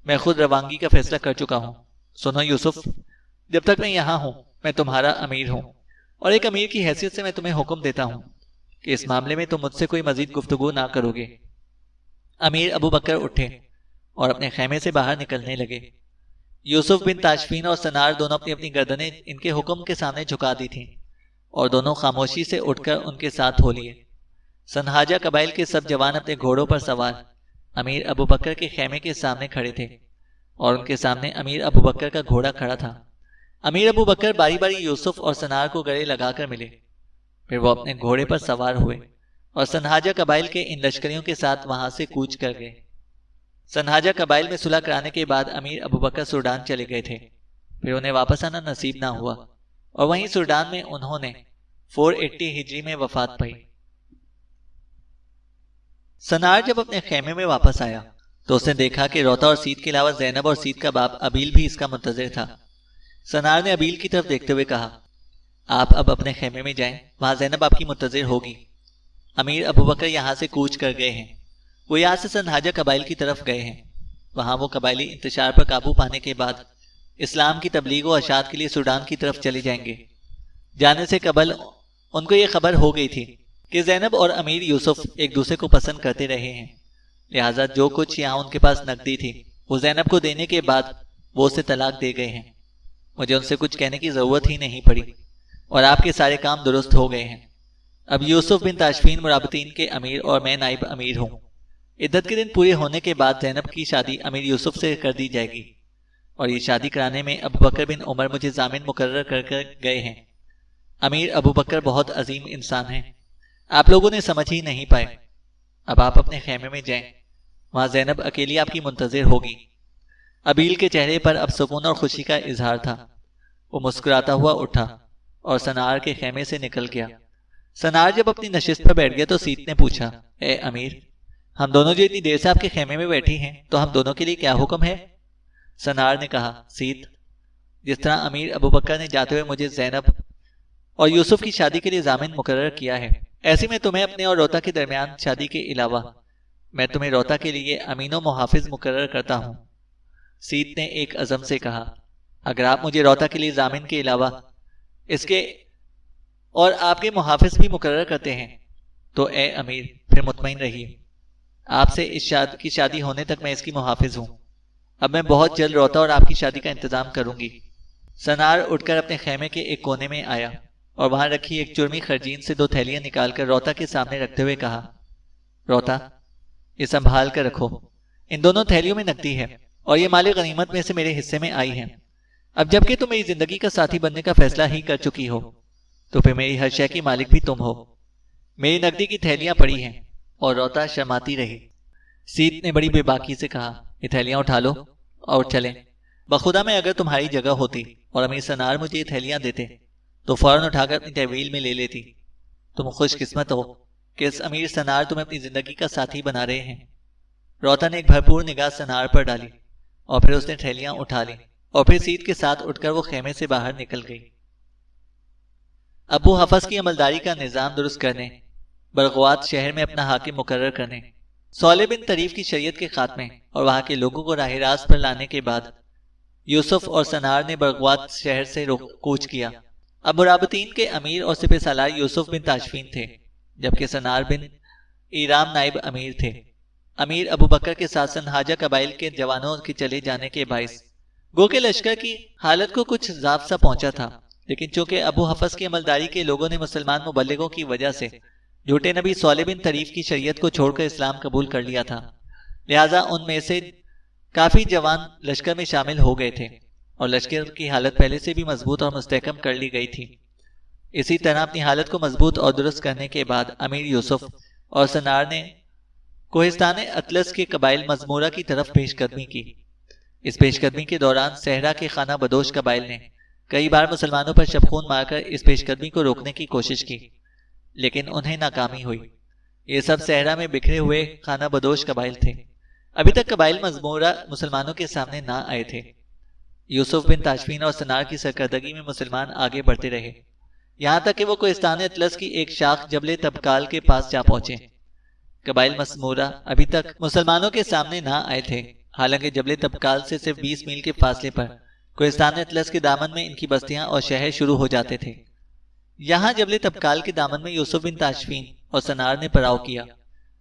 میں خود روانگی کا فیصلہ کر چکا ہوں۔ سنو یوسف، جب تک میں یہاں ہوں میں تمہارا امیر ہوں، اور ایک امیر کی حیثیت سے میں تمہیں حکم دیتا ہوں کہ اس معاملے میں تم مجھ سے کوئی مزید گفتگو نہ کرو گے۔ امیر ابو بکر اٹھے اور اپنے خیمے سے باہر نکلنے لگے۔ یوسف بن تاشفین اور سنار دونوں اپنی اپنی گردنیں ان کے حکم کے سامنے جھکا دی تھیں، اور دونوں خاموشی سے اٹھ کر ان کے ساتھ ہو لیے۔ سنہاجہ قبائل کے سب جوان اپنے گھوڑوں پر سوار امیر ابو بکر کے خیمے کے سامنے کھڑے تھے، اور ان کے سامنے امیر ابو بکر کا گھوڑا کھڑا تھا۔ امیر ابو بکر باری باری یوسف اور سنار کو گلے لگا کر ملے، پھر وہ اپنے گھوڑے پر سوار ہوئے اور سنہاجہ قبائل کے ان لشکریوں کے ساتھ وہاں سے کوچ کر گئے۔ سنہاجہ قبائل میں صلح کرانے کے بعد امیر ابو بکر سوڈان چلے گئے تھے، پھر انہیں واپس آنا نصیب نہ ہوا، اور وہیں سوڈان میں انہوں نے 480 ہجری میں وفات پائی۔ سنار جب اپنے خیمے میں واپس آیا تو اس نے دیکھا کہ روتا اور سید کے علاوہ زینب اور سید کا باپ ابیل بھی اس کا منتظر تھا۔ سنار نے ابیل کی طرف دیکھتے ہوئے کہا، آپ اب اپنے خیمے میں جائیں، وہاں زینب آپ کی منتظر ہوگی۔ امیر ابو بکر یہاں سے کوچ کر گئے ہیں، وہ یہاں سے سنہاجہ قبائل کی طرف گئے ہیں۔ وہاں وہ قبائلی انتشار پر قابو پانے کے بعد اسلام کی تبلیغ و اشاعت کے لیے سوڈان کی طرف چلے جائیں گے۔ جانے سے قبل ان کو یہ خبر ہو گئی تھی کہ زینب اور امیر یوسف ایک دوسرے کو پسند کرتے رہے ہیں، لہٰذا جو کچھ یہاں ان کے پاس نقدی تھی وہ زینب کو دینے کے بعد وہ اسے طلاق دے گئے ہیں۔ مجھے ان سے کچھ کہنے کی ضرورت ہی نہیں پڑی اور آپ کے سارے کام درست ہو گئے ہیں۔ اب یوسف بن تاشفین مرابطین کے امیر اور میں نائب امیر ہوں۔ عدت کے دن پورے ہونے کے بعد زینب کی شادی امیر یوسف سے کر دی جائے گی، اور یہ شادی کرانے میں ابو بکر بن عمر مجھے ضامن مقرر کر گئے ہیں۔ امیر ابو بکر بہت عظیم انسان ہیں، آپ لوگوں نے سمجھ ہی نہیں پائے۔ اب آپ اپنے خیمے میں جائیں، وہاں زینب اکیلی آپ کی منتظر ہوگی۔ ابیل کے چہرے پر اب سکون اور خوشی کا اظہار تھا۔ وہ مسکراتا ہوا اٹھا اور سنار کے خیمے سے نکل گیا۔ سنار جب اپنی نشست پر بیٹھ گیا تو سیت نے پوچھا، اے امیر، ہم دونوں جو اتنی دیر سے آپ کے خیمے میں بیٹھی ہیں تو ہم دونوں کے لیے کیا حکم ہے؟ سنار نے کہا، سیت، جس طرح امیر ابو بکر نے جاتے ہوئے مجھے زینب اور یوسف کی شادی کے لیے ضامن مقرر کیا ہے، ایسے میں تمہیں اپنے اور روتا کے درمیان شادی کے علاوہ میں تمہیں روتا کے لیے امین و محافظ مقرر کرتا ہوں۔ سیت نے ایک عزم سے کہا، اگر آپ مجھے روتا کے لیے ضامن کے علاوہ اس کے اور آپ کے محافظ بھی مقرر کرتے ہیں تو اے امیر پھر مطمئن رہیے، آپ سے اس کی شادی ہونے تک میں اس کی محافظ ہوں۔ اب میں بہت جلد روتا اور آپ کی شادی کا انتظام کروں گی۔ سنار اٹھ کر اپنے خیمے کے ایک کونے میں آیا اور وہاں رکھی ایک چرمی خرجین سے 2 تھیلیاں نکال کر روتا کے سامنے رکھتے ہوئے کہا، روتا، یہ سنبھال کر رکھو، ان دونوں تھیلیوں میں نقدی ہے اور یہ مال غنیمت میں سے میرے حصے میں آئی ہیں۔ اب جب کہ تم میری زندگی کا ساتھی بننے کا فیصلہ ہی کر چکی ہو تو پھر میری ہر شے کی مالک بھی تم ہو۔ میری نقدی کی تھیلیاں پڑی ہیں، اور روتا شرماتی رہی۔ سیت نے بڑی بے باکی سے کہا، یہ تھیلیاں اٹھا لو اور چلیں۔ بخدا میں اگر تمہاری جگہ ہوتی اور امیر سنار مجھے یہ تھیلیاں دیتے تو فوراً اٹھا کر اپنی تحویل میں لے لیتی۔ تم خوش قسمت ہو کہ اس امیر سنار تمہیں اپنی زندگی کا ساتھی بنا رہے ہیں۔ روتا نے ایک بھرپور نگاہ سنار پر ڈالی اور پھر اس نے تھیلیاں اٹھا لی اور پھر سیت کے ساتھ اٹھ کر وہ خیمے سے باہر نکل گئی۔ ابو حفص کی عملداری کا نظام درست کرنے، برغوات شہر میں اپنا حاکم مقرر کرنے، صالح بن طریف کی شریعت کے خاتمے اور وہاں کے لوگوں کو راہ راست پر لانے کے بعد یوسف اور سنار نے برغوات شہر سے کوچ کیا۔ اب مرابطین کے امیر اور سپہ سالار یوسف بن تاشفین تھے، جبکہ سنار بن ایرام نائب امیر تھے۔ امیر ابو بکر کے ساتھ سنہاجہ قبائل کے جوانوں کے چلے جانے کے باعث گو کے لشکر کی حالت کو کچھ ضعف سا پہنچا تھا، لیکن چونکہ ابو حفص کی عملداری کے لوگوں نے مسلمان مبلغوں کی وجہ سے جھوٹے نبی صالح بن طریف کی شریعت کو چھوڑ کر اسلام قبول کر لیا تھا، لہٰذا ان میں سے کافی جوان لشکر میں شامل ہو گئے تھے اور لشکر کی حالت پہلے سے بھی مضبوط اور مستحکم کر لی گئی تھی۔ اسی طرح اپنی حالت کو مضبوط اور درست کرنے کے بعد امیر یوسف اور سنار نے کوہستان اطلس کے قبائل مزمورہ کی طرف پیش قدمی کی۔ اس پیش قدمی کے دوران صحرا کے خانہ بدوش قبائل نے کئی بار مسلمانوں پر شبخون مار کر اس پیش قدمی کو روکنے کی کوشش کی، لیکن انہیں ناکامی ہوئی۔ یہ سب صحرا میں بکھرے ہوئے خانہ بدوش قبائل تھے۔ ابھی تک قبائل مزمورہ مسلمانوں کے سامنے نہ آئے تھے۔ یوسف بن تاشفین اور سنار کی سرکردگی میں مسلمان آگے بڑھتے رہے، یہاں تک کہ وہ کوہستان اطلس کی ایک شاخ جبل تبکال کے پاس جا پہنچے۔ قبائل مزمورہ ابھی تک مسلمانوں کے سامنے نہ آئے تھے، حالانکہ جبل تبکال سے صرف 20 میل کے فاصلے پر کوہستان اطلس کے دامن میں ان کی بستیاں اور شہر شروع ہو جاتے تھے۔ یہاں جبل تبکال کے دامن میں یوسف بن تاشفین اور سنار نے پڑاؤ کیا،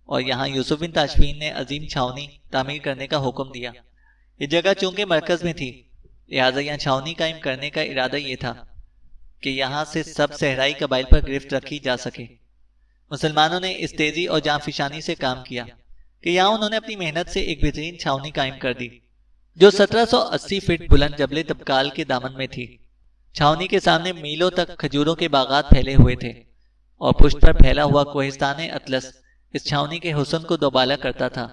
اور یہاں یوسف بن تاشفین نے عظیم چھاؤنی تعمیر کرنے کا حکم دیا۔ یہ جگہ چونکہ مرکز میں تھی، لہٰذا یہاں چھاؤنی قائم کرنے کا ارادہ یہ تھا کہ یہاں سے سب صحرائی قبائل پر گرفت رکھی جا سکے۔ مسلمانوں نے اس تیزی اور جاں فشانی سے کام کیا کہ یہاں انہوں نے اپنی محنت سے ایک بہترین چھاؤنی قائم کر دی جو 1780 فٹ بلند جبل تبکال کے دامن میں تھی۔ چھاؤنی کے سامنے میلوں تک کھجوروں کے باغات پھیلے ہوئے تھے، اور پشت پر پھیلا ہوا کوہستان اطلس اس چھاؤنی کے حسن کو دوبالا کرتا تھا۔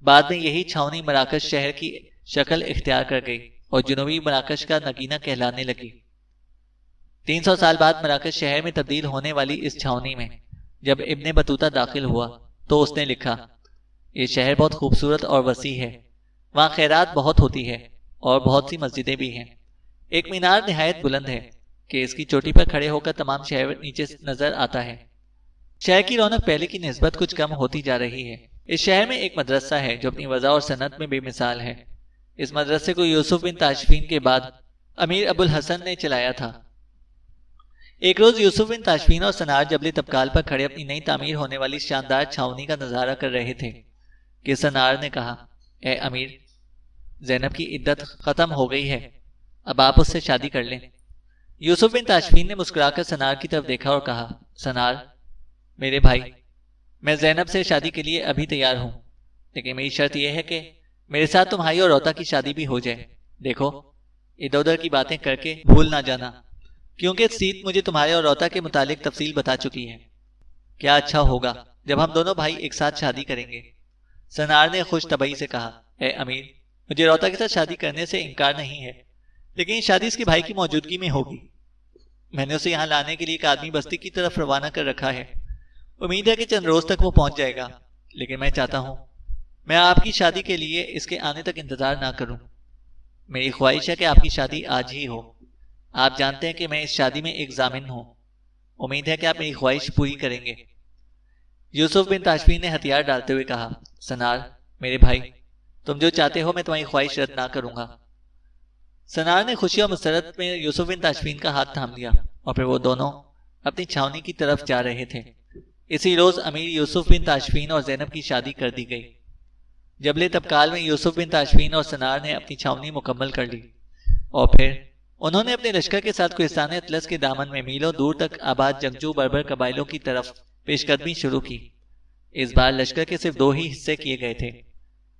بعد میں یہی چھاؤنی مراکش شہر کی شکل اختیار کر گئی اور جنوبی مراکش کا نگینہ کہلانے لگی۔ 300 سال بعد مراکش شہر میں تبدیل ہونے والی اس چھاؤنی میں جب ابن بطوطہ داخل ہوا تو اس نے لکھا، یہ شہر بہت خوبصورت اور وسیع ہے، وہاں خیرات بہت ہوتی ہے اور بہت سی مسجدیں بھی ہیں۔ ایک مینار نہایت بلند ہے کہ اس کی چوٹی پر کھڑے ہو کر تمام شہر نیچے نظر آتا ہے۔ شہر کی رونق پہلے کی نسبت کچھ کم ہوتی جا رہی ہے، اس شہر میں ایک مدرسہ ہے جو اپنی وضع اور صنعت میں بے مثال ہے۔ اس مدرسے کو یوسف بن تاشفین کے بعد امیر ابو الحسن نے چلایا تھا۔ ایک روز یوسف بن تاشفین اور سنار جبل تبکال پر کھڑے اپنی نئی تعمیر ہونے والی شاندار چھاونی کا نظارہ کر رہے تھے کہ سنار نے کہا، اے امیر، زینب کی عدت ختم ہو گئی ہے، اب آپ اس سے شادی کر لیں۔ یوسف بن تاشفین نے مسکرا کر سنار کی طرف دیکھا اور کہا، سنار میرے بھائی، میں زینب سے شادی کے لیے ابھی تیار ہوں، لیکن میری شرط یہ ہے کہ میرے ساتھ تمہاری اور روتا کی شادی بھی ہو جائے۔ دیکھو، ادھر ادھر کی باتیں کر کے بھول نہ جانا، کیونکہ سیت مجھے تمہارے اور روتا کے متعلق تفصیل بتا چکی ہے۔ کیا اچھا ہوگا جب ہم دونوں بھائی ایک ساتھ شادی کریں گے۔ سنار نے خوش طبعی سے کہا، اے امیر، مجھے روتا کے ساتھ شادی کرنے سے انکار نہیں ہے، لیکن یہ شادی اس کے بھائی کی موجودگی میں ہوگی۔ میں نے اسے یہاں لانے کے لیے ایک آدمی بستی کی طرف روانہ کر رکھا ہے، امید ہے کہ چند روز تک وہ پہنچ جائے گا، لیکن میں چاہتا ہوں میں آپ کی شادی کے لیے اس کے آنے تک انتظار نہ کروں۔ میری خواہش ہے کہ آپ کی شادی آج ہی ہو۔ آپ جانتے ہیں کہ میں اس شادی میں ایک ضامن ہوں، امید ہے کہ آپ میری خواہش پوری کریں گے۔ یوسف بن تاشفین نے ہتھیار ڈالتے ہوئے کہا، سنار میرے بھائی، تم جو چاہتے ہو میں تمہاری خواہش رد نہ کروں گا۔ سنار نے خوشی اور مسرت میں یوسف بن تاشفین کا ہاتھ تھام لیا اور پھر وہ دونوں اپنی چھاونی کی طرف جا رہے تھے۔ اسی روز امیر یوسف بن تاشفین اور زینب کی شادی کر دی گئی۔ جبل تبکال میں یوسف بن تاشفین اور سنار نے اپنی چھاونی مکمل کر لی اور پھر انہوں نے اپنے لشکر کے ساتھ کوہستان اطلس کے دامن میں میلوں دور تک آباد جنگجو بربر قبائلوں کی طرف پیش قدمی شروع کی۔ اس بار لشکر کے صرف 2 ہی حصے کیے گئے تھے،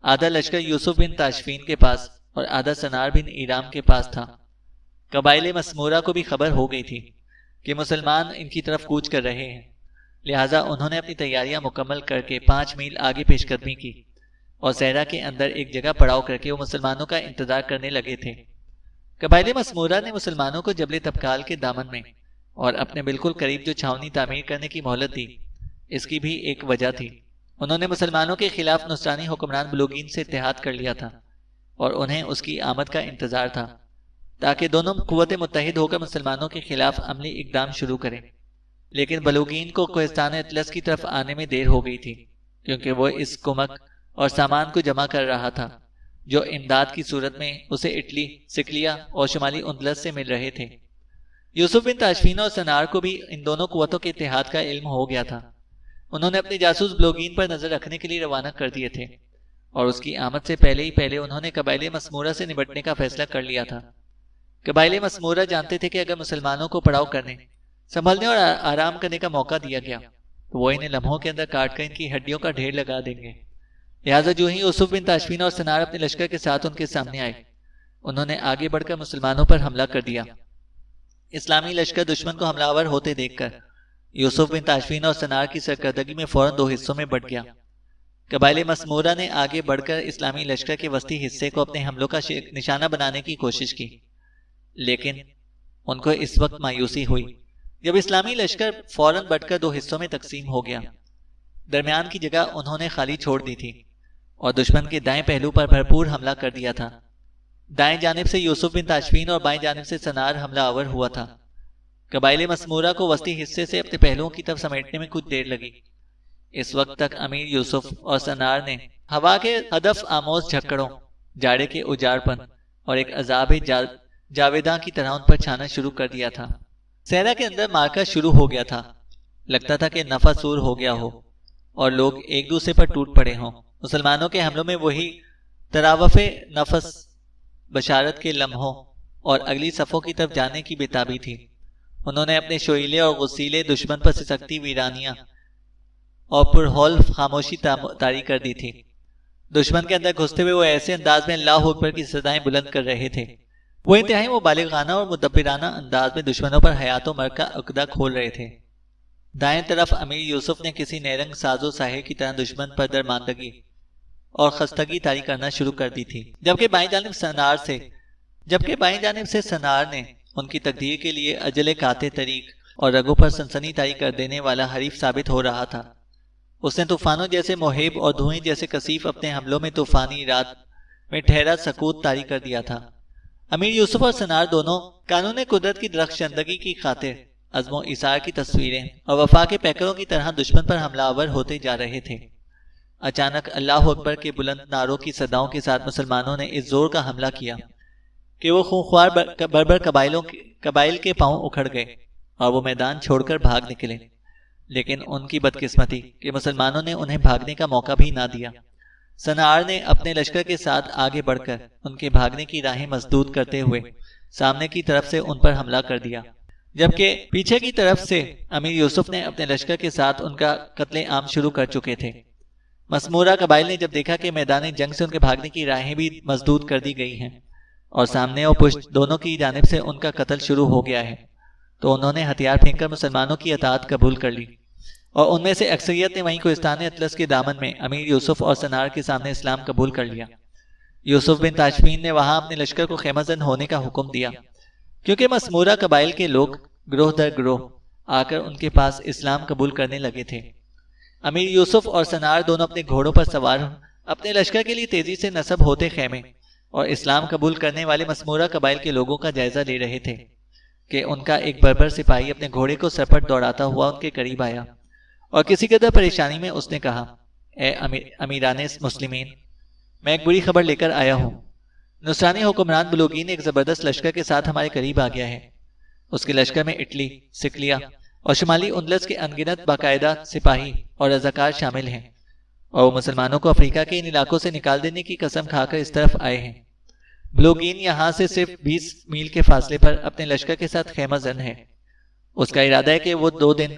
آدھا لشکر یوسف بن تاشفین کے پاس اور آدھا سنار بن ایرام کے پاس تھا۔ قبائل مسمورہ کو بھی خبر ہو گئی تھی کہ مسلمان ان کی طرف کوچ کر رہے ہیں، لہٰذا انہوں نے اپنی تیاریاں مکمل کر کے 5 میل آگے پیش قدمی کی اور صحرا کے اندر ایک جگہ پڑاؤ کر کے وہ مسلمانوں کا انتظار کرنے لگے تھے۔ قبائل مسمورہ نے مسلمانوں کو جبل تبکال کے دامن میں اور اپنے بالکل قریب جو چھاونی تعمیر کرنے کی مہلت دی، اس کی بھی ایک وجہ تھی۔ انہوں نے مسلمانوں کے خلاف نصرانی حکمران بلوگین سے اتحاد کر لیا تھا اور انہیں اس کی آمد کا انتظار تھا تاکہ دونوں قوتیں متحد ہو کر مسلمانوں کے خلاف عملی اقدام شروع کریں۔ لیکن بلوگین کو کوہستان اطلس کی طرف آنے میں دیر ہو گئی تھی، کیونکہ وہ اس کمک اور سامان کو جمع کر رہا تھا جو امداد کی صورت میں اسے اٹلی، سکلیا اور شمالی اندلس سے مل رہے تھے۔ یوسف بن تاشفین اور سنار کو بھی ان دونوں قوتوں کے اتحاد کا علم ہو گیا تھا۔ انہوں نے اپنے جاسوس بلوگین پر نظر رکھنے کے لیے روانہ کر دیے تھے اور اس کی آمد سے پہلے انہوں نے قبائل مسمورہ سے نمٹنے کا فیصلہ کر لیا تھا۔ قبائل مسمورہ جانتے تھے کہ اگر مسلمانوں کو پڑاؤ کرنے، سنبھلنے اور آرام کرنے کا موقع دیا گیا تو وہ انہیں لمحوں کے اندر کاٹ کر ان کی ہڈیوں کا ڈھیر لگا دیں گے۔ لہٰذا جو ہی یوسف بن تاشفین اور سنار اپنے لشکر کے ساتھ ان کے سامنے آئے، انہوں نے آگے بڑھ کر مسلمانوں پر حملہ کر دیا۔ اسلامی لشکر دشمن کو حملہ آور ہوتے دیکھ کر یوسف بن تاشفین اور سنار کی سرکردگی میں فوراً 2 حصوں میں بٹ گیا۔ قبائل مسمورہ نے آگے بڑھ کر اسلامی لشکر کے وسطی حصے کو اپنے حملوں کا نشانہ بنانے کی کوشش کی، لیکن ان کو اس وقت مایوسی ہوئی جب اسلامی لشکر فوراً بٹ کر 2 حصوں میں تقسیم ہو گیا۔ درمیان کی جگہ انہوں نے خالی چھوڑ دی تھی اور دشمن کے دائیں پہلو پر بھرپور حملہ کر دیا تھا۔ دائیں جانب سے یوسف بن تاشفین اور بائیں جانب سے سنار حملہ آور ہوا تھا۔ قبائل مسمورہ کو وسطی حصے سے اپنے پہلوؤں کی طرف سمیٹنے میں کچھ دیر لگی۔ اس وقت تک امیر یوسف اور سنار نے ہوا کے ہدف آموز جھکڑوں، جاڑے کے اجاڑ پن اور ایک عذاب جاویداں کی طرح ان پر چھانا شروع کر دیا تھا۔ صحرا کے اندر مارکا شروع ہو گیا تھا۔ لگتا تھا کہ نفع سور ہو گیا ہو اور لوگ ایک دوسرے پر ٹوٹ پڑے ہوں۔ مسلمانوں کے حملوں میں وہی تراوف نفس، بشارت کے لمحوں اور اگلی صفوں کی طرف جانے کی بےتابی تھی۔ انہوں نے اپنے شویلے اور غسیلے دشمن پر سسکتی ویرانیاں اور پرہول خاموشی طاری کر دی تھی۔ دشمن کے اندر گھستے ہوئے وہ ایسے انداز میں اللہ اکبر کی صدائیں بلند کر رہے تھے، وہ انتہائی مبالغانہ اور مدبرانہ انداز میں دشمنوں پر حیات و مرگ کا عقدہ کھول رہے تھے۔ دائیں طرف امیر یوسف نے کسی نیرنگ ساز و ساحر کی طرح دشمن پر درماندگی اور خستگی طاری کرنا شروع کر دی تھی، جبکہ بائیں جانب سے سنار نے ان کی تقدیر کے لیے اجل قاطع طریق اور رگوں پر سنسنی طاری کر دینے والا حریف ثابت ہو رہا تھا۔ اس نے طوفانوں جیسے مہیب اور دھوئیں جیسے کثیف اپنے حملوں میں طوفانی رات میں ٹھہرا سکوت طاری کر دیا تھا۔ امیر یوسف اور سنار دونوں قانون قدرت کی درخشندگی کی خاطر عزم و ایثار کی تصویریں اور وفا کے پیکروں کی طرح دشمن پر حملہ آور ہوتے جا رہے تھے۔ اچانک اللہ اکبر کے بلند نعروں کی صداؤں کے ساتھ مسلمانوں نے اس زور کا حملہ کیا کہ وہ خونخوار بربر قبائل کے پاؤں اکھڑ گئے اور وہ میدان چھوڑ کر بھاگ نکلے، لیکن ان کی بدقسمتی کہ مسلمانوں نے انہیں بھاگنے کا موقع بھی نہ دیا۔ سنار نے اپنے لشکر کے ساتھ آگے بڑھ کر ان کے بھاگنے کی راہیں مسدود کرتے ہوئے سامنے کی طرف سے ان پر حملہ کر دیا، جبکہ پیچھے کی طرف سے امیر یوسف نے اپنے لشکر کے ساتھ ان کا قتل عام شروع کر چکے تھے۔ مسمورہ قبائل نے جب دیکھا کہ میدان جنگ سے ان کے بھاگنے کی راہیں بھی مسدود کر دی گئی ہیں اور سامنے اور پشت دونوں کی جانب سے ان کا قتل شروع ہو گیا ہے، تو انہوں نے ہتھیار پھینک کر مسلمانوں کی اطاعت قبول کر لی، اور ان میں سے اکثریت نے وہیں کوہستان اطلس کے دامن میں امیر یوسف اور سنار کے سامنے اسلام قبول کر لیا۔ یوسف بن تاشفین نے وہاں اپنے لشکر کو خیمہ زن ہونے کا حکم دیا، کیونکہ مسمورہ قبائل کے لوگ گروہ در گروہ آ کر ان کے پاس اسلام قبول کرنے لگے تھے۔ امیر یوسف اور سنار دونوں اپنے گھوڑوں پر سوار اپنے لشکر کے لیے تیزی سے نصب ہوتے خیمے اور اسلام قبول کرنے والے مسمورہ قبائل کے لوگوں کا جائزہ لے رہے تھے کہ ان کا ایک بربر سپاہی اپنے گھوڑے کو سر پر دوڑاتا ہوا ان کے قریب آیا اور کسی قدر پریشانی میں اس نے کہا، اے امیران مسلمین، میں ایک بری خبر لے کر آیا ہوں۔ نصرانی حکمران بلوگین ایک زبردست لشکر کے ساتھ ہمارے قریب آ گیا ہے۔ اس کے لشکر میں اٹلی، سکلیا اور شمالی اندلس کے انگنت باقاعدہ سپاہی اور رضاکار شامل ہیں، اور وہ مسلمانوں کو افریقہ کے ان علاقوں سے نکال دینے کی قسم کھا کر اس طرف آئے ہیں۔ بلوگین یہاں سے صرف 20 میل کے فاصلے پر اپنے لشکر کے ساتھ خیمہ زن ہے۔ اس کا ارادہ ہے کہ وہ 2 دن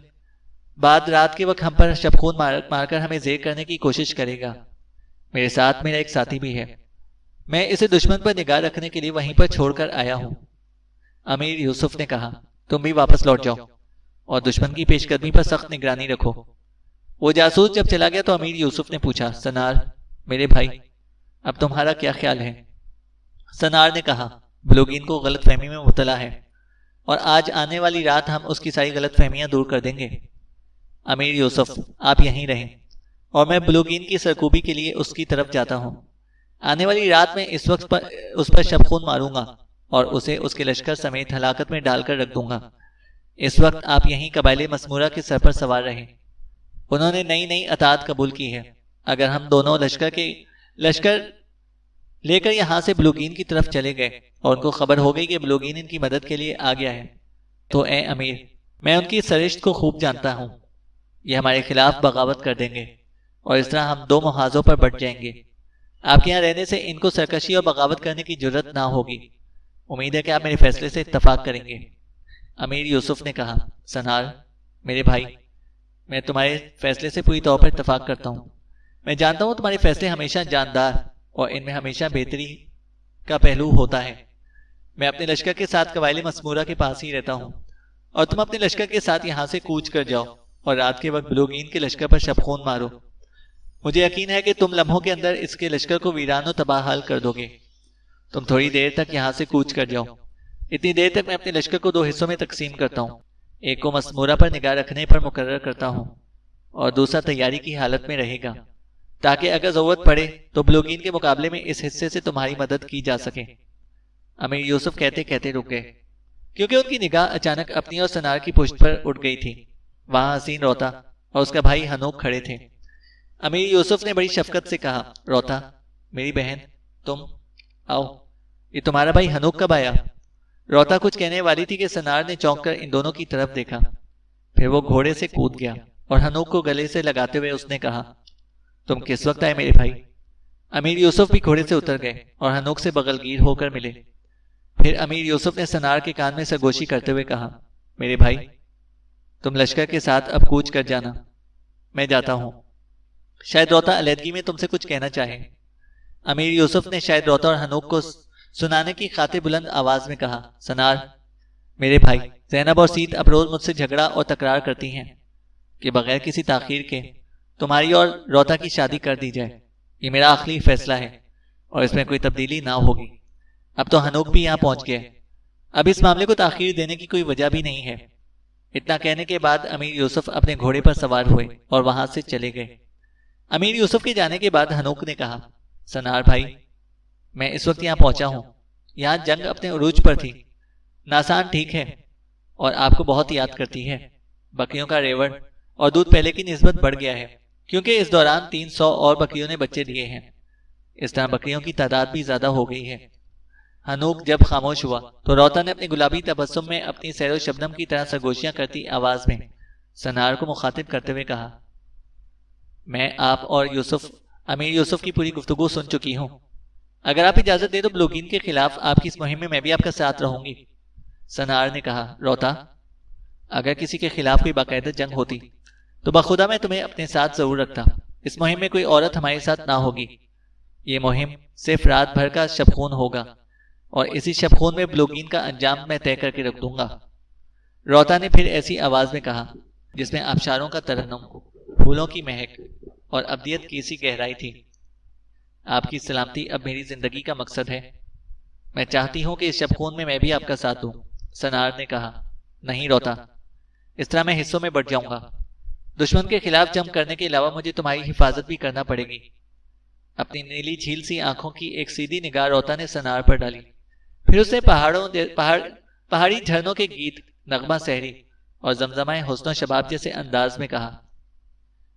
بعد رات کے وقت ہم پر شبخون مار کر ہمیں زیر کرنے کی کوشش کرے گا۔ میرے ساتھ میرا ایک ساتھی بھی ہے، میں اسے دشمن پر نگاہ رکھنے کے لیے وہیں پر چھوڑ کر آیا ہوں۔ امیر یوسف نے کہا، تم بھی واپس لوٹ جاؤ اور دشمن کی پیش قدمی پر سخت نگرانی رکھو۔ وہ جاسوس جب چلا گیا تو امیر یوسف نے پوچھا، سنار میرے بھائی، اب تمہارا کیا خیال ہے؟ سنار نے کہا، بلوگین کو غلط فہمی میں مبتلا ہے اور آج آنے والی رات ہم اس کی ساری غلط فہمیاں دور کر دیں گے۔ امیر یوسف، آپ یہیں رہیں اور میں بلوگین کی سرکوبی کے لیے اس کی طرف جاتا ہوں۔ آنے والی رات میں اس پر شبخون ماروں گا اور اسے اس کے لشکر سمیت ہلاکت میں ڈال کر رکھ دوں گا۔ اس وقت آپ یہیں قبائل مسمورہ کے سر پر سوار رہیں۔ انہوں نے نئی اطاعت قبول کی ہے۔ اگر ہم دونوں لشکر لے کر یہاں سے بلوگین کی طرف چلے گئے اور ان کو خبر ہو گئی کہ بلوگین ان کی مدد کے لیے آ گیا ہے، تو اے امیر، میں ان کی سرشت کو خوب جانتا ہوں، یہ ہمارے خلاف بغاوت کر دیں گے اور اس طرح ہم 2 محاذوں پر بٹ جائیں گے۔ آپ کے یہاں رہنے سے ان کو سرکشی اور بغاوت کرنے کی جرت نہ ہوگی۔ امید ہے کہ آپ میرے فیصلے سے اتفاق کریں گے۔ امیر یوسف نے کہا، سنار میرے بھائی، میں تمہارے فیصلے سے پوری طور پر اتفاق کرتا ہوں۔ میں جانتا ہوں تمہارے فیصلے ہمیشہ جاندار اور ان میں ہمیشہ بہتری کا پہلو ہوتا ہے۔ میں اپنے لشکر کے ساتھ قبائل مسمورہ کے پاس ہی رہتا ہوں اور تم اپنے لشکر کے ساتھ یہاں سے کوچ کر جاؤ اور رات کے وقت بلوگین کے لشکر پر شبخون مارو۔ مجھے یقین ہے کہ تم لمحوں کے اندر اس کے لشکر کو ویران و تباہ حال کر دو گے۔ تم تھوڑی دیر تک یہاں سے کوچ کر جاؤ۔ اتنی دیر تک میں اپنے لشکر کو 2 حصوں میں تقسیم کرتا ہوں، ایک کو مسمورہ پر نگاہ رکھنے پر مقرر کرتا ہوں اور دوسرا تیاری کی حالت میں رہے گا، تاکہ اگر ضرورت پڑے تو بلوگین کے مقابلے میں اس حصے سے تمہاری مدد کی جا سکے۔ امیر یوسف کہتے کہتے رک گئے، کیونکہ ان کی نگاہ اچانک اپنی اور سنار کی پشت پر اٹھ گئی تھی۔ وہاں حسین روتا اور اس کا بھائی ہنوک کھڑے تھے۔ امیر یوسف نے بڑی شفقت سے کہا، روتا میری بہن، تم آؤ، یہ تمہارا بھائی ہنوک کب آیا؟ روتا کچھ کہنے والی تھی کہ سنار نے چونک کر ان دونوں کی طرف دیکھا، پھر وہ گھوڑے سے کود گیا اور ہنوک کو گلے سے لگاتے ہوئے اس نے کہا، تم کس وقت آئے میرے بھائی؟ امیر یوسف بھی گھوڑے سے اتر گئے اور ہنوک سے بغل گیر ہو کر ملے۔ پھر امیر یوسف نے سنار کے کان میں سرگوشی کرتے ہوئے کہا، میرے بھائی، تم لشکر کے ساتھ اب کوچ کر جانا، میں جاتا ہوں۔ شاید روتا علیحدگی میں تم سے کچھ کہنا چاہے۔ امیر یوسف نے شاید روتا اور ہنوک کو سنانے کی خاطر بلند آواز میں کہا، سنار میرے بھائی، زینب اور سید اب روز مجھ سے جھگڑا اور تکرار کرتی ہیں کہ بغیر کسی تاخیر کے تمہاری اور روتا کی شادی کر دی جائے۔ یہ میرا آخری فیصلہ ہے اور اس میں کوئی تبدیلی نہ ہوگی۔ اب تو ہنوک بھی یہاں پہنچ گیا، اب اس معاملے کو تاخیر دینے کی کوئی وجہ بھی نہیں ہے۔ اتنا کہنے کے بعد امیر یوسف اپنے گھوڑے پر سوار ہوئے اور وہاں سے چلے گئے۔ امیر یوسف کے جانے کے بعد ہنوک نے کہا، سنار بھائی، میں اس وقت یہاں پہنچا ہوں، یہاں جنگ اپنے عروج پر تھی، ناسان ٹھیک ہے اور آپ کو بہت یاد کرتی ہے۔ بکریوں کا ریوڑ اور دودھ پہلے کی نسبت بڑھ گیا ہے، کیونکہ اس دوران 300 اور بکریوں نے بچے دیے ہیں۔ اس طرح بکریوں کی تعداد بھی زیادہ ہو گئی ہے۔ ہنوک جب خاموش ہوا تو روتا نے اپنے گلابی تبسم میں اپنی سیر و شبنم کی طرح سرگوشیاں کرتی آواز میں سنار کو مخاطب کرتے ہوئے کہا، میں آپ اور امیر یوسف کی پوری گفتگو سن چکی ہوں۔ اگر آپ اجازت دیں تو بلوگین کے خلاف آپ کی اس مہم میں بھی آپ کا ساتھ رہوں گی۔ سنار نے کہا، روتا، اگر کسی کے خلاف کوئی باقاعدہ جنگ ہوتی تو بخدا میں تمہیں اپنے ساتھ ضرور رکھتا۔ اس مہم میں کوئی عورت ہمارے ساتھ نہ ہوگی۔ یہ مہم صرف رات بھر کا شب خون ہوگا اور اسی شب خون میں بلوگین کا انجام میں طے کر کے رکھ دوں گا۔ روتا نے پھر ایسی آواز میں کہا جس میں آبشاروں کا ترنم، پھولوں کی مہک اور ابدیت کی سی گہرائی تھی، آپ کی سلامتی اب میری زندگی کا مقصد ہے۔ میں چاہتی ہوں کہ اس شب خون میں بھی آپ کا ساتھ دوں۔ سنار نے کہا، نہیں روتا، اس طرح میں حصوں میں بٹ جاؤں گا۔ دشمن کے خلاف جنگ کرنے کے علاوہ مجھے تمہاری حفاظت بھی کرنا پڑے گی۔ اپنی نیلی جھیل سی آنکھوں کی ایک سیدھی نگاہ روتا نے سنار پر ڈالی، پھر اس نے پہاڑی جھرنوں کے گیت، نغمہ سحری اور زمزمہ حسن و شباب جیسے انداز میں کہا،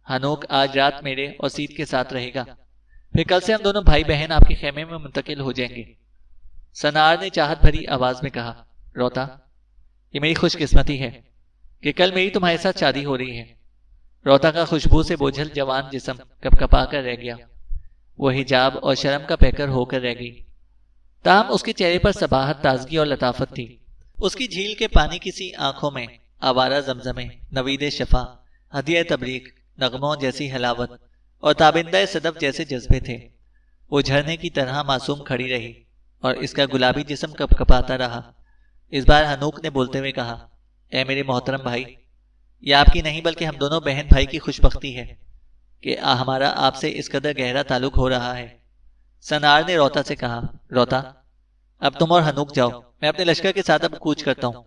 ہنوک آج رات میرے اور سید کے ساتھ رہے گا، پھر کل سے ہم دونوں بھائی بہن آپ کے خیمے میں منتقل ہو جائیں گے۔ سنار نے چاہت بھری آواز میں کہا، روتا، یہ میری خوش قسمتی ہے کہ کل میری تمہارے ساتھ شادی ہو رہی ہے۔ روتا کا خوشبو سے بوجھل جوان جسم کپ کپا کر رہ گیا، وہ حجاب اور شرم کا پیکر ہو کر رہ گئی، تاہم اس کے چہرے پر صباحت، تازگی اور لطافت تھی۔ اس کی جھیل کے پانی کی سی آنکھوں میں آوارہ زمزمے، نوید شفا، ہدیہ تبریک، نغموں جیسی حلاوت اور تابندہ صدف جیسے جذبے تھے۔ وہ جھرنے کی طرح معصوم کھڑی رہی اور اس کا گلابی جسم کپ کپاتا رہا۔ اس بار ہنوک نے بولتے ہوئے کہا، اے میرے محترم بھائی، یہ آپ کی نہیں بلکہ ہم دونوں بہن بھائی کی خوش بختی ہے کہ ہمارا آپ سے اس قدر گہرا تعلق ہو رہا ہے۔ سنار نے روتا سے کہا، روتا، اب تم اور ہنوک جاؤ، میں اپنے لشکر کے ساتھ اب کوچ کرتا ہوں۔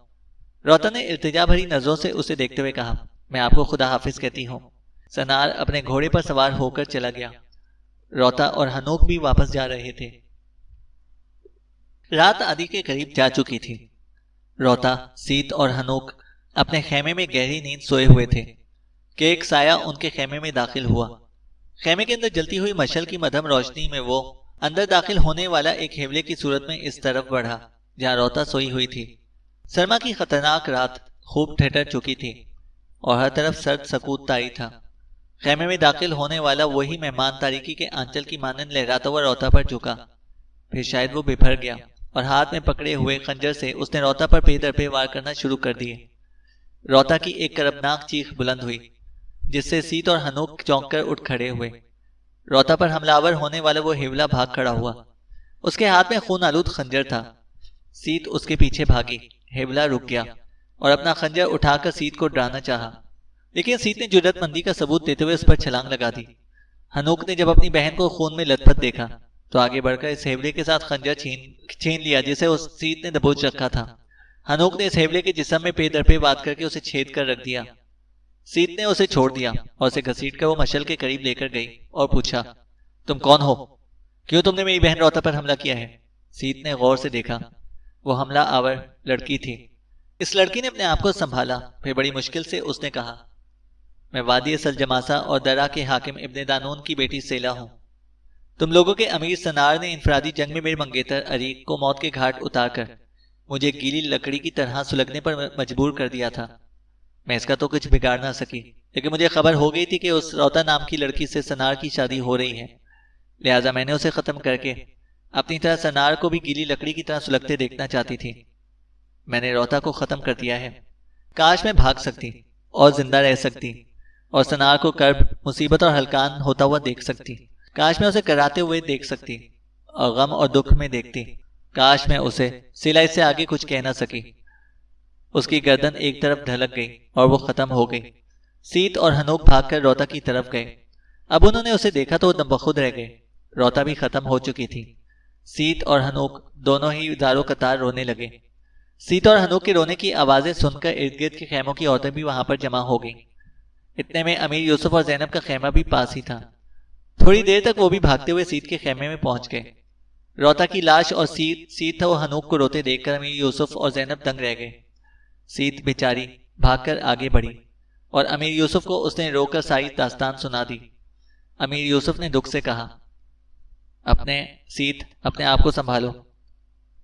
روتا نے التجا بھری نظروں سے اسے دیکھتے ہوئے کہا، میں آپ کو خدا حافظ کہتی ہوں۔ سنار اپنے گھوڑے پر سوار ہو کر چلا گیا۔ روتا اور ہنوک بھی واپس جا رہے تھے۔ رات آدھی کے قریب جا چکی تھی۔ روتا، سیت اور ہنوک اپنے خیمے میں گہری نیند سوئے ہوئے تھے کہ ایک سایہ ان کے خیمے میں داخل ہوا۔ خیمے کے اندر جلتی ہوئی مشعل کی مدھم روشنی میں وہ اندر داخل ہونے والا ایک حیولے کی صورت میں اس طرف بڑھا جہاں روتا سوئی ہوئی تھی۔ سرما کی خطرناک رات خوب ٹھٹر چکی تھی اور ہر طرف سرد سکوت طاری تھا۔ خیمے میں داخل ہونے والا وہی مہمان تاریکی کے آنچل کی مانند لہراتا ہوا روتا پر جھکا، پھر شاید وہ بپھر گیا اور ہاتھ میں پکڑے ہوئے خنجر سے اس نے روتا پر پے در پے وار کرنا شروع کر دیے۔ روتا کی ایک کربناک چیخ بلند ہوئی جس سے سیت اور ہنوک چونک کر اٹھ کھڑے ہوئے۔ روتا پر حملہ آور ہونے والا وہ حیولہ بھاگ کھڑا ہوا، اس کے ہاتھ میں خون آلود خنجر تھا۔ سیت اس کے پیچھے بھاگی، حیولہ رک گیا اور اپنا خنجر اٹھا کر سیت کو ڈرانا چاہا، لیکن سیت نے جرأت مندی کا ثبوت دیتے ہوئے اس پر چھلانگ لگا دی۔ ہنوک نے جب اپنی بہن کو خون میں لت پت دیکھا تو آگے بڑھ کر اس حیولے کے ساتھ خنجر چھین لیا جسے اس سیت نے دبوچ رکھا تھا۔ ہنوک نے اس حیولے کے جسم میں پے در پے وار کر کے اسے چھید کر رکھ دیا۔ سیت نے اسے چھوڑ دیا اور اسے گھسیٹ کر وہ مشعل کے قریب لے کر گئی اور پوچھا، تم کون ہو؟ کیوں تم نے میری بہن روتا پر حملہ کیا ہے؟ سیت نے غور سے دیکھا، وہ حملہ آور لڑکی تھی۔ اس لڑکی نے اپنے آپ کو سنبھالا، پھر بڑی مشکل سے اس نے کہا، میں وادی سلجماسا اور درہ کے حاکم ابن دانون کی بیٹی سیلا ہوں۔ تم لوگوں کے امیر سنار نے انفرادی جنگ میں میرے منگیتر عریق کو موت کے گھاٹ اتار کر مجھے گیلی لکڑی کی طرح سلگنے پر مجبور کر دیا تھا۔ میں اس کا تو کچھ بگاڑ نہ سکی، لیکن مجھے خبر ہو گئی تھی کہ اس روتا نام کی لڑکی سے سنار کی شادی ہو رہی ہے، لہٰذا میں نے اسے ختم کر کے اپنی طرح سنار کو بھی گیلی لکڑی کی طرح سلگتے دیکھنا چاہتی تھی۔ میں نے روتا کو ختم کر دیا ہے۔ کاش میں بھاگ سکتی اور زندہ رہ سکتی اور سنار کو کرب، مصیبت اور ہلکان ہوتا ہوا دیکھ سکتی۔ کاش میں اسے کراتے ہوئے دیکھ سکتی اور غم اور دکھ میں دیکھتی۔ کاش میں اسے سیلا اس سے آگے کچھ کہہ نہ سکی۔ اس کی گردن ایک طرف ڈھلک گئی اور وہ ختم ہو گئی۔ سیت اور ہنوک بھاگ کر روتا کی طرف گئے۔ اب انہوں نے اسے دیکھا تو وہ دم بخود رہ گئے۔ روتا بھی ختم ہو چکی تھی۔ سیت اور ہنوک دونوں ہی دارو قطار رونے لگے۔ سیت اور ہنوک کے رونے کی آوازیں سن کر ارد گرد کے خیموں کی عورتیں بھی وہاں پر جمع ہو گئیں۔ اتنے میں امیر یوسف اور زینب کا خیمہ بھی پاس ہی تھا۔ تھوڑی دیر تک وہ بھی بھاگتے ہوئے سیت کے خیمے میں پہنچ گئے۔ روتا کی لاش اور سیت و ہنوک کو روتے دیکھ کر امیر یوسف اور زینب دنگ رہ گئے۔ سیت بیچاری بھاگ کر آگے بڑھی اور امیر یوسف کو اس نے رو کر ساری داستان سنا دی۔ امیر یوسف نے دکھ سے کہا، اپنے آپ کو سنبھالو،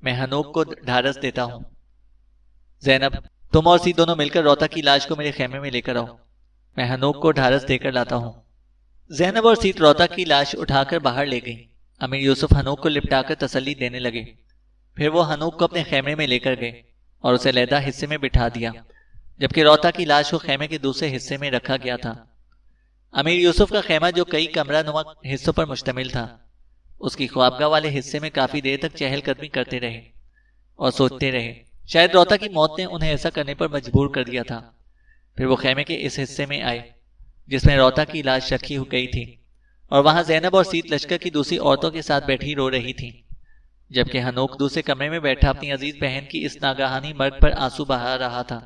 میں حنوک کو ڈھارس دیتا ہوں۔ زینب، تم اور سید دونوں مل کر روتا کی لاش کو میرے خیمے میں لے کر آؤ، میں حنوک کو ڈھارس دے کر لاتا ہوں۔ زینب اور سید روتا کی لاش اٹھا کر باہر لے گئیں۔ امیر یوسف حنوک کو لپٹا کر تسلی دینے لگے، پھر وہ حنوک کو اپنے خیمے میں لے کر گئے اور اسے علیحدہ حصے میں بٹھا دیا، جبکہ روتا کی لاش کو خیمے کے دوسرے حصے میں رکھا گیا تھا۔ امیر یوسف کا خیمہ جو کئی کمرہ نما حصوں پر مشتمل تھا، اس کی خوابگاہ والے حصے میں کافی دیر تک چہل قدمی کرتے رہے اور سوچتے رہے۔ شاید روتا کی موت نے انہیں ایسا کرنے پر مجبور کر دیا تھا۔ پھر وہ خیمے کے اس حصے میں آئے جس میں روتا کی لاش رکھی ہو گئی تھی، اور وہاں زینب اور سید لشکر کی دوسری عورتوں کے ساتھ بیٹھی رو رہی تھیں، جبکہ حنوک دوسرے کمرے میں بیٹھا اپنی عزیز بہن کی اس ناگہانی مرگ پر آنسو بہا رہا تھا۔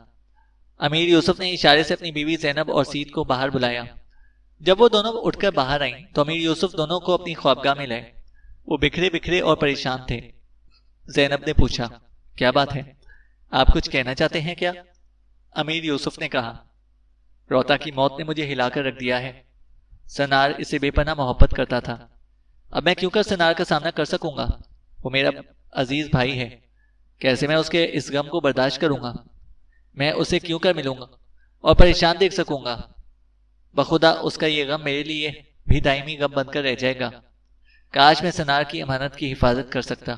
امیر یوسف نے اشارے سے اپنی بیوی زینب اور سید کو باہر بلایا۔ جب وہ دونوں اٹھ کر باہر آئیں تو امیر یوسف دونوں کو اپنی خوابگاہ میں لائے۔ وہ بکھرے بکھرے اور پریشان تھے۔ زینب نے پوچھا، کیا بات ہے؟ آپ کچھ کہنا چاہتے ہیں کیا؟ امیر یوسف نے کہا، روتا کی موت نے مجھے ہلا کر رکھ دیا ہے۔ سنار اسے بے پناہ محبت کرتا تھا، اب میں کیوں کر سنار کا سامنا کر سکوں گا؟ وہ میرا عزیز بھائی ہے، کیسے میں اس کے اس غم کو برداشت کروں گا؟ میں اسے کیوں کر ملوں گا اور پریشان دیکھ سکوں گا؟ بخدا اس کا یہ غم میرے لیے بھی دائمی غم بن کر رہ جائے گا۔ کاش میں سنار کی امانت کی حفاظت کر سکتا،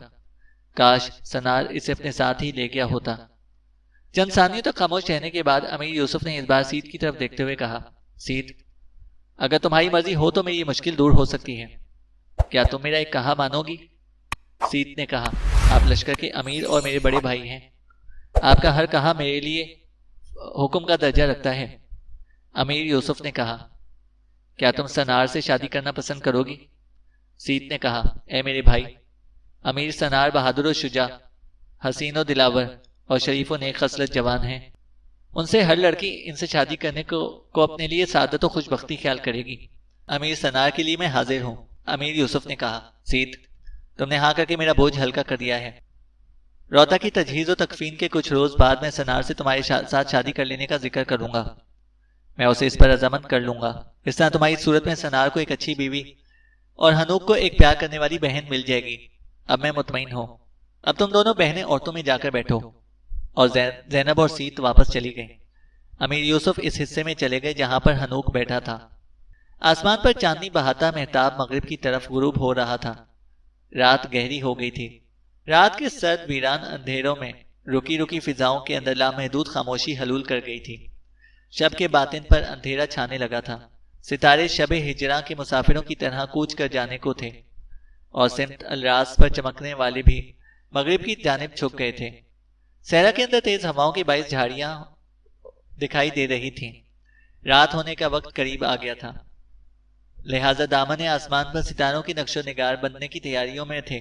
کاش سنار اسے اپنے ساتھ ہی لے گیا ہوتا۔ چند ثانیوں تک خاموش رہنے کے بعد امیر یوسف نے اس بار سید کی طرف دیکھتے ہوئے کہا، سید، اگر تمہاری مرضی ہو تو میری یہ مشکل دور ہو سکتی ہے، کیا تم میرا ایک کہا مانو گی؟ سید نے کہا، آپ لشکر کے امیر اور میرے بڑے بھائی ہیں، آپ کا ہر کہا میرے لیے حکم کا درجہ رکھتا ہے۔ امیر یوسف نے کہا، کیا تم سنار سے شادی کرنا پسند کرو گی؟ سید نے کہا، اے میرے بھائی، امیر سنار بہادر و شجاع، حسین و دلاور اور شریف و نیک خصلت جوان ہیں، ان سے ہر لڑکی ان سے شادی کرنے کو اپنے لیے سعادت و خوشبختی خیال کرے گی۔ امیر سنار کے لیے میں حاضر ہوں۔ امیر یوسف نے کہا، سید، تم نے ہاں کر کے میرا بوجھ ہلکا کر دیا ہے۔ روتا کی تجہیز و تکفین کے کچھ روز بعد میں سنار سے تمہارے ساتھ شادی کر لینے کا ذکر کروں گا، میں اسے اس پر رضامند کر لوں گا۔ اس طرح تمہاری صورت میں سنار کو ایک اچھی بیوی اور حنوک کو ایک پیار کرنے والی بہن مل جائے گی۔ اب میں مطمئن ہوں۔ اب تم دونوں بہنیں عورتوں میں جا کر بیٹھو۔ اور زینب اور سید واپس چلی گئیں۔ امیر یوسف اس حصے میں چلے گئے جہاں پر حنوک بیٹھا تھا۔ آسمان پر چاندنی بہاتا مہتاب مغرب کی طرف غروب ہو رہا تھا۔ رات گہری ہو گئی تھی۔ رات کے سرد ویران اندھیروں میں رکی رکی فضاؤں کے اندر لامحدود خاموشی حلول کر گئی تھی۔ شب کے باطن پر اندھیرا چھانے لگا تھا۔ ستارے شب ہجراں کے مسافروں کی طرح کوچ کر جانے کو تھے، اور سمت الراس پر چمکنے والے بھی مغرب کی جانب چھپ گئے تھے۔ صحرا کے اندر تیز ہواؤں کے باعث جھاڑیاں دکھائی دے رہی تھیں۔ رات ہونے کا وقت قریب آ گیا تھا، لہذا دامن آسمان پر ستاروں کی نقش و نگار بننے کی تیاریوں میں تھے۔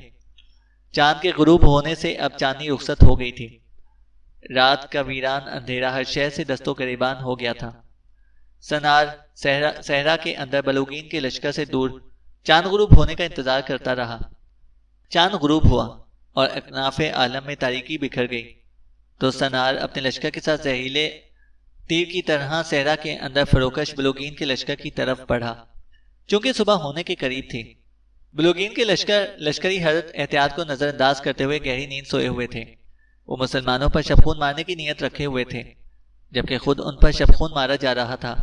چاند کے غروب ہونے سے اب چاندنی رخصت ہو گئی تھی۔ رات کا ویران اندھیرا ہر شے سے دست و گریبان ہو گیا تھا۔ سنار صحرا کے اندر بلوگین کے لشکر سے دور چاند غروب ہونے کا انتظار کرتا رہا۔ چاند غروب ہوا اور اکناف عالم میں تاریکی بکھر گئی تو سنار اپنے لشکر کے ساتھ زہریلے تیر کی طرح صحرا کے اندر فروکش بلوگین کے لشکر کی طرف بڑھا۔ چونکہ صبح ہونے کے قریب تھی، بلوگین کے لشکری حرکت احتیاط کو نظر انداز کرتے ہوئے گہری نیند سوئے ہوئے تھے۔ وہ مسلمانوں پر شبخون مارنے کی نیت رکھے ہوئے تھے، جبکہ خود ان پر شبخون مارا جا رہا تھا۔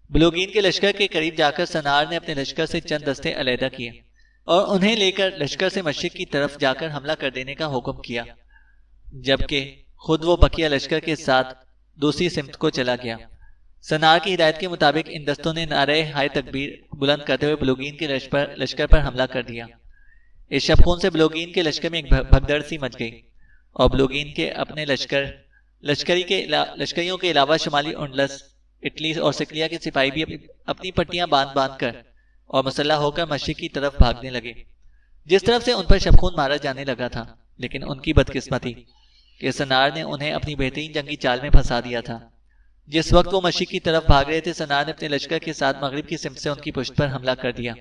بلوگین کے لشکر کے قریب جا کر سنار نے اپنے لشکر سے چند دستے علیحدہ کیے اور انہیں لے کر لشکر سے مشرق کی طرف جا کر حملہ کر دینے کا حکم کیا، جبکہ خود وہ بقیہ لشکر کے ساتھ دوسری سمت کو چلا گیا۔ سنار کی ہدایت کے مطابق ان دستوں نے نعرہ ہائے تکبیر بلند کرتے ہوئے بلوگین کے لشکر پر حملہ کر دیا۔ اس شبخون سے بلوگین کے لشکر میں ایک بھگدڑ سی مچ گئی، اور بلوگین کے اپنے لشکریوں کے علاوہ شمالی انڈلس، اٹلی اور سکلیا کے سپاہی بھی اپنی پٹیاں باندھ کر اور مسلح ہو کر مشرق کی طرف بھاگنے لگے، جس طرف سے ان پر شبخون مارا جانے لگا تھا۔ لیکن ان کی بدقسمتی کہ سنار نے انہیں اپنی بہترین جنگی چال میں پھنسا دیا تھا۔ جس وقت وہ مشرق کی طرف بھاگ رہے تھے، سنار نے اپنے لشکر کے ساتھ مغرب کی سمت سے ان کی پشت پر حملہ کر دیا۔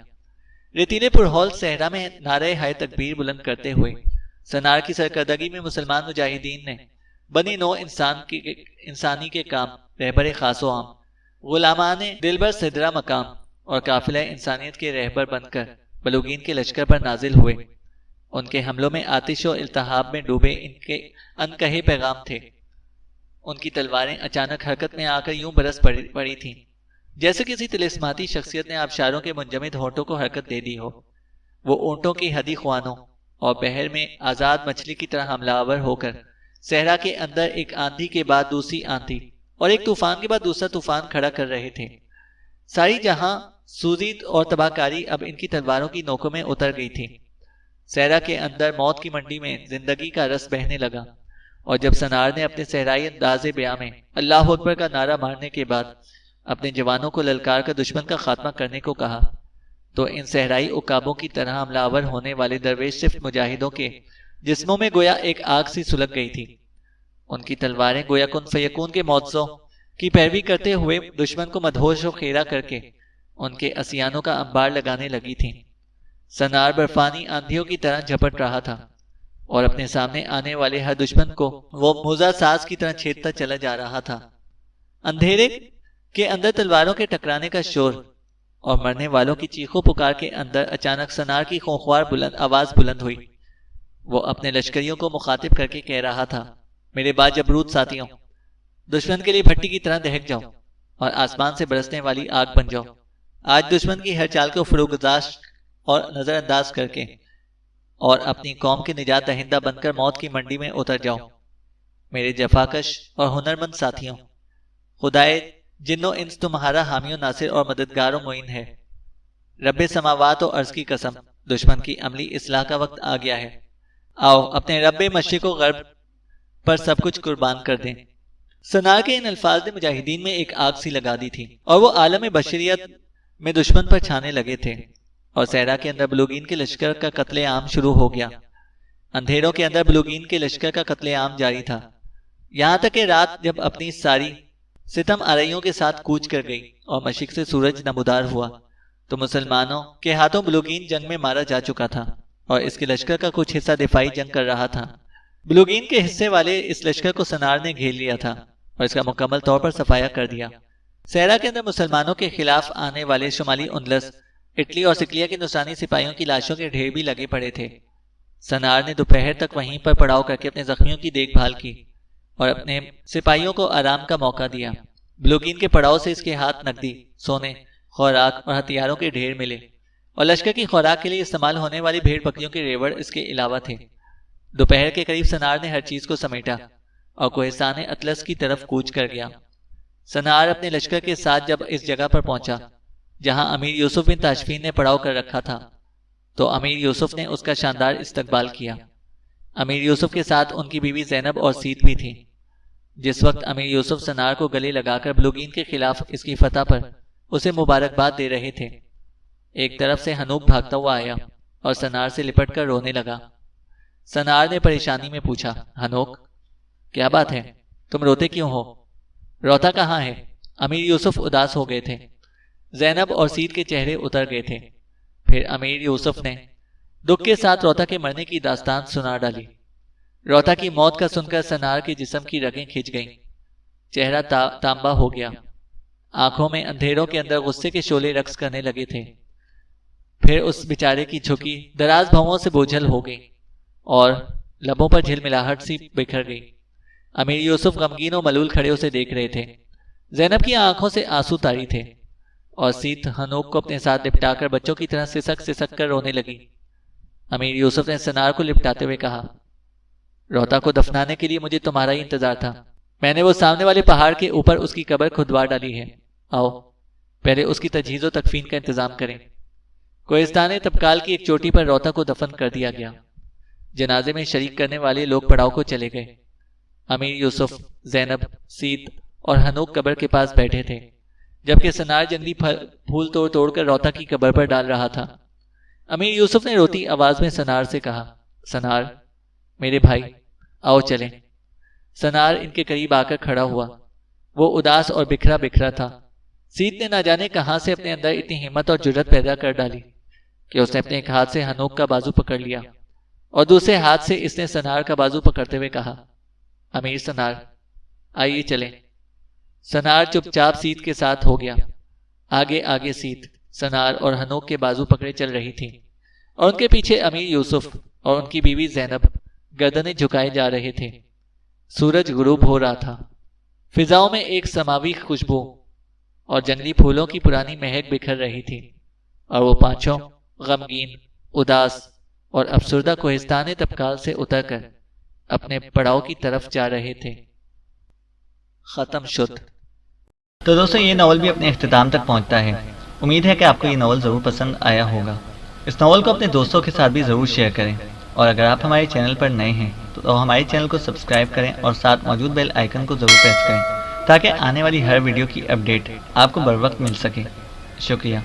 ریتیلے پرہول صحرا میں نعرہ ہائے تکبیر بلند کرتے ہوئے سنار کی سرکردگی میں مسلمان مجاہدین نے بنی نو انسانی کے کام، رہبر خاص و عام، غلامان دلبر صدرہ مقام اور قافلہ انسانیت کے رہبر بن کر بلوغین کے لشکر پر نازل ہوئے۔ ان کے حملوں میں آتش و التہاب میں ڈوبے ان کے انکہے پیغام تھے۔ ان کی تلواریں اچانک حرکت میں آ کر یوں برس پڑی تھیں جیسے کسی طلسماتی شخصیت نے آبشاروں کے منجمد ہونٹوں کو حرکت دے دی ہو۔ وہ اونٹوں کی ہدی خوانوں اور بحر میں آزاد مچھلی کی طرح حملہ آور ہو کر صحرا کے اندر ایک آندھی کے بعد دوسری آندھی اور ایک طوفان کے بعد دوسرا طوفان کھڑا کر رہے تھے۔ ساری جہاں سوزی اور تباہ کاری اب ان کی تلواروں کی نوکوں میں اتر گئی تھی۔ صحرا کے اندر موت کی منڈی میں زندگی کا رس بہنے لگا، اور جب سنار نے اپنے صحرائی انداز بیاں میں اللہ اکبر کا نعرہ مارنے کے بعد اپنے جوانوں کو للکار کر دشمن کا خاتمہ کرنے کو کہا تو ان صحرائی عقابوں کی طرح حملہ آور ہونے والے درویش صرف مجاہدوں کے جسموں میں گویا ایک آگ سی سلگ گئی تھی۔ ان کی تلواریں گویا کن فیکون کے معجزوں کی پیروی کرتے ہوئے دشمن کو مدہوش و خیرہ کر کے ان کے اسیانوں کا انبار لگانے لگی تھیں۔ سنار برفانی آندھیوں کی طرح جھپٹ رہا تھا اور اپنے سامنے آنے والے ہر دشمن کو وہ موزہ ساز کی طرح چھیدتا چلا جا رہا تھا۔ اندھیرے کے اندر تلواروں کے ٹکرانے کا شور اور مرنے والوں کی چیخوں پکار کے اندر اچانک سنار کی خونخوار آواز بلند ہوئی۔ وہ اپنے لشکریوں کو مخاطب کر کے کہہ رہا تھا، میرے باجبروت ساتھیوں، دشمن کے لیے بھٹی کی طرح دہک جاؤ اور آسمان سے برسنے والی آگ بن جاؤ۔ آج دشمن کی ہر چال کو فروگزاش اور نظر انداز کر کے اور اپنی قوم کے نجات دہندہ بن کر موت کی منڈی میں اتر جاؤ۔ میرے جفاکش اور ہنرمند ساتھیوں، خدائے جن و انس تمہارا حامی و ناصر اور مددگار و معین ہے۔ رب سماوات و ارض کی قسم، دشمن کی عملی اصلاح کا وقت آ گیا ہے۔ آؤ اپنے رب مشرق و غرب پر سب کچھ قربان کر دیں۔ سنار کے ان الفاظ نے مجاہدین میں ایک آگ سی لگا دی تھی اور وہ عالم بشریت میں دشمن پر چھانے لگے تھے، اور صحرا کے اندر بلوغین کے لشکر کا قتل عام شروع ہو گیا۔ اندھیروں کے اندر بلوغین کے لشکر کا قتل عام جاری تھا، یہاں تک کہ رات جب اپنی ساری ستم آرائیوں کے ساتھ کوچ کر گئی اور مشرق سے سورج نمودار ہوا تو مسلمانوں کے ہاتھوں بلوغین جنگ میں مارا جا چکا تھا اور اس کے لشکر کا کچھ حصہ دفاعی جنگ کر رہا تھا۔ بلوغین کے حصے والے اس لشکر کو سنار نے گھیر لیا تھا اور اس کا مکمل طور پر صفایا کر دیا۔ صحرا کے اندر مسلمانوں کے خلاف آنے والے شمالی اندلس، اٹلی اور سکلیا کے نصرانی سپاہیوں کی لاشوں کے ڈھیر بھی لگے پڑے تھے۔ سنار نے دوپہر تک وہیں پر پڑاؤ کر کے اپنے زخمیوں کی دیکھ بھال کی اور اپنے سپاہیوں کو آرام کا موقع دیا۔ بلوغین کے پڑاؤ سے اس کے ہاتھ نقدی، سونے، خوراک اور ہتھیاروں کے ڈھیر ملے، اور لشکر کی خوراک کے لیے استعمال ہونے والی بھیڑ بکریوں کے ریوڑ اس کے علاوہ تھے۔ دوپہر کے قریب سنار نے ہر چیز کو سمیٹا اور کوہستان اطلس کی طرف کوچ کر گیا۔ سنار اپنے لشکر کے ساتھ جب اس جگہ پر پہنچا جہاں امیر یوسف بن تاشفین نے پڑاؤ کر رکھا تھا تو امیر یوسف نے اس کا شاندار استقبال کیا۔ امیر یوسف کے ساتھ ان کی بیوی زینب اور سیت بھی تھی۔ جس وقت امیر یوسف سنار کو گلے لگا کر بلوغین کے خلاف اس کی فتح پر اسے مبارکباد دے رہے تھے، ایک طرف سے ہنوک بھاگتا ہوا آیا اور سنار سے لپٹ کر رونے لگا۔ سنار نے پریشانی میں پوچھا، ہنوک کیا بات ہے، تم روتے کیوں ہو؟ روتا کہاں ہے؟ امیر یوسف اداس ہو گئے تھے۔ زینب اور سید کے چہرے اتر گئے تھے۔ پھر امیر یوسف نے دکھ کے ساتھ روتا کے مرنے کی داستان سنا ڈالی۔ روتا کی موت کا سن کر سنار کے جسم کی رگیں کھنچ گئیں، چہرہ تانبا ہو گیا، آنکھوں میں اندھیروں کے اندر غصے کے شعلے رقص کرنے لگے تھے۔ پھر اس بیچارے کی جھکی دراز بھووں سے بوجھل ہو گئی اور لبوں پر جھلملاہٹ سی بکھر گئی۔ امیر یوسف غمگین و ملول کھڑے اسے دیکھ رہے تھے۔ زینب کی آنکھوں سے آنسو طاری تھے اور سیت ہنوک کو اپنے ساتھ لپٹا کر بچوں کی طرح سسک سسک کر رونے لگی۔ امیر یوسف نے سنار کو لپٹاتے ہوئے کہا، روتا کو دفنانے کے لیے مجھے تمہارا ہی انتظار تھا۔ میں نے وہ سامنے والے پہاڑ کے اوپر اس کی قبر کھدوا ڈالی ہے۔ آؤ پہلے اس کی تجہیز و تکفین کا انتظام کریں۔ کوہستان تبکال کی ایک چوٹی پر روتا کو دفن کر دیا گیا۔ جنازے میں شریک کرنے والے لوگ پڑاؤ کو چلے گئے۔ امیر یوسف، زینب، سید اور ہنوک قبر کے پاس بیٹھے تھے، جبکہ سنار جنگلی پھول توڑ توڑ کر روتا کی قبر پر ڈال رہا تھا۔ امیر یوسف نے روتی آواز میں سنار سے کہا، سنار میرے بھائی، آؤ چلیں۔ سنار ان کے قریب آ کر کھڑا ہوا۔ وہ اداس اور بکھرا بکھرا تھا۔ سید نے نہ جانے کہاں سے اپنے اندر اتنی ہمت اور جرت پیدا کر ڈالی کہ اس نے اپنے ایک ہاتھ سے ہنوک کا بازو پکڑ لیا اور دوسرے ہاتھ سے اس نے سنار کا بازو پکڑتے ہوئے کہا، امیر سنار آئیے چلیں۔ سنار چپ چاپ سید کے ساتھ ہو گیا، آگے آگے سید۔ سنار اور ہنوک کے بازو پکڑے چل رہی تھی، اور ان کے پیچھے امیر یوسف اور ان کی بیوی زینب گردنیں جھکائے جا رہے تھے۔ سورج غروب ہو رہا تھا، فضاؤں میں ایک سماوی خوشبو اور جنگلی پھولوں کی پرانی مہک بکھر رہی تھی، اور وہ پانچوں غمگین، اداس اور افسردہ کوہستان تبکال سے اتر کر اپنے پڑاؤ کی طرف جا رہے تھے۔ ختم شد۔ تو دوستو یہ ناول بھی اپنے اختتام تک پہنچتا ہے۔ امید ہے کہ آپ کو یہ ناول ضرور پسند آیا ہوگا۔ اس ناول کو اپنے دوستوں کے ساتھ بھی ضرور شیئر کریں، اور اگر آپ ہمارے چینل پر نئے ہیں تو ہمارے چینل کو سبسکرائب کریں اور ساتھ موجود بیل آئیکن کو ضرور پریس کریں تاکہ آنے والی ہر ویڈیو کی اپڈیٹ آپ کو بر وقت مل سکے۔ شکریہ۔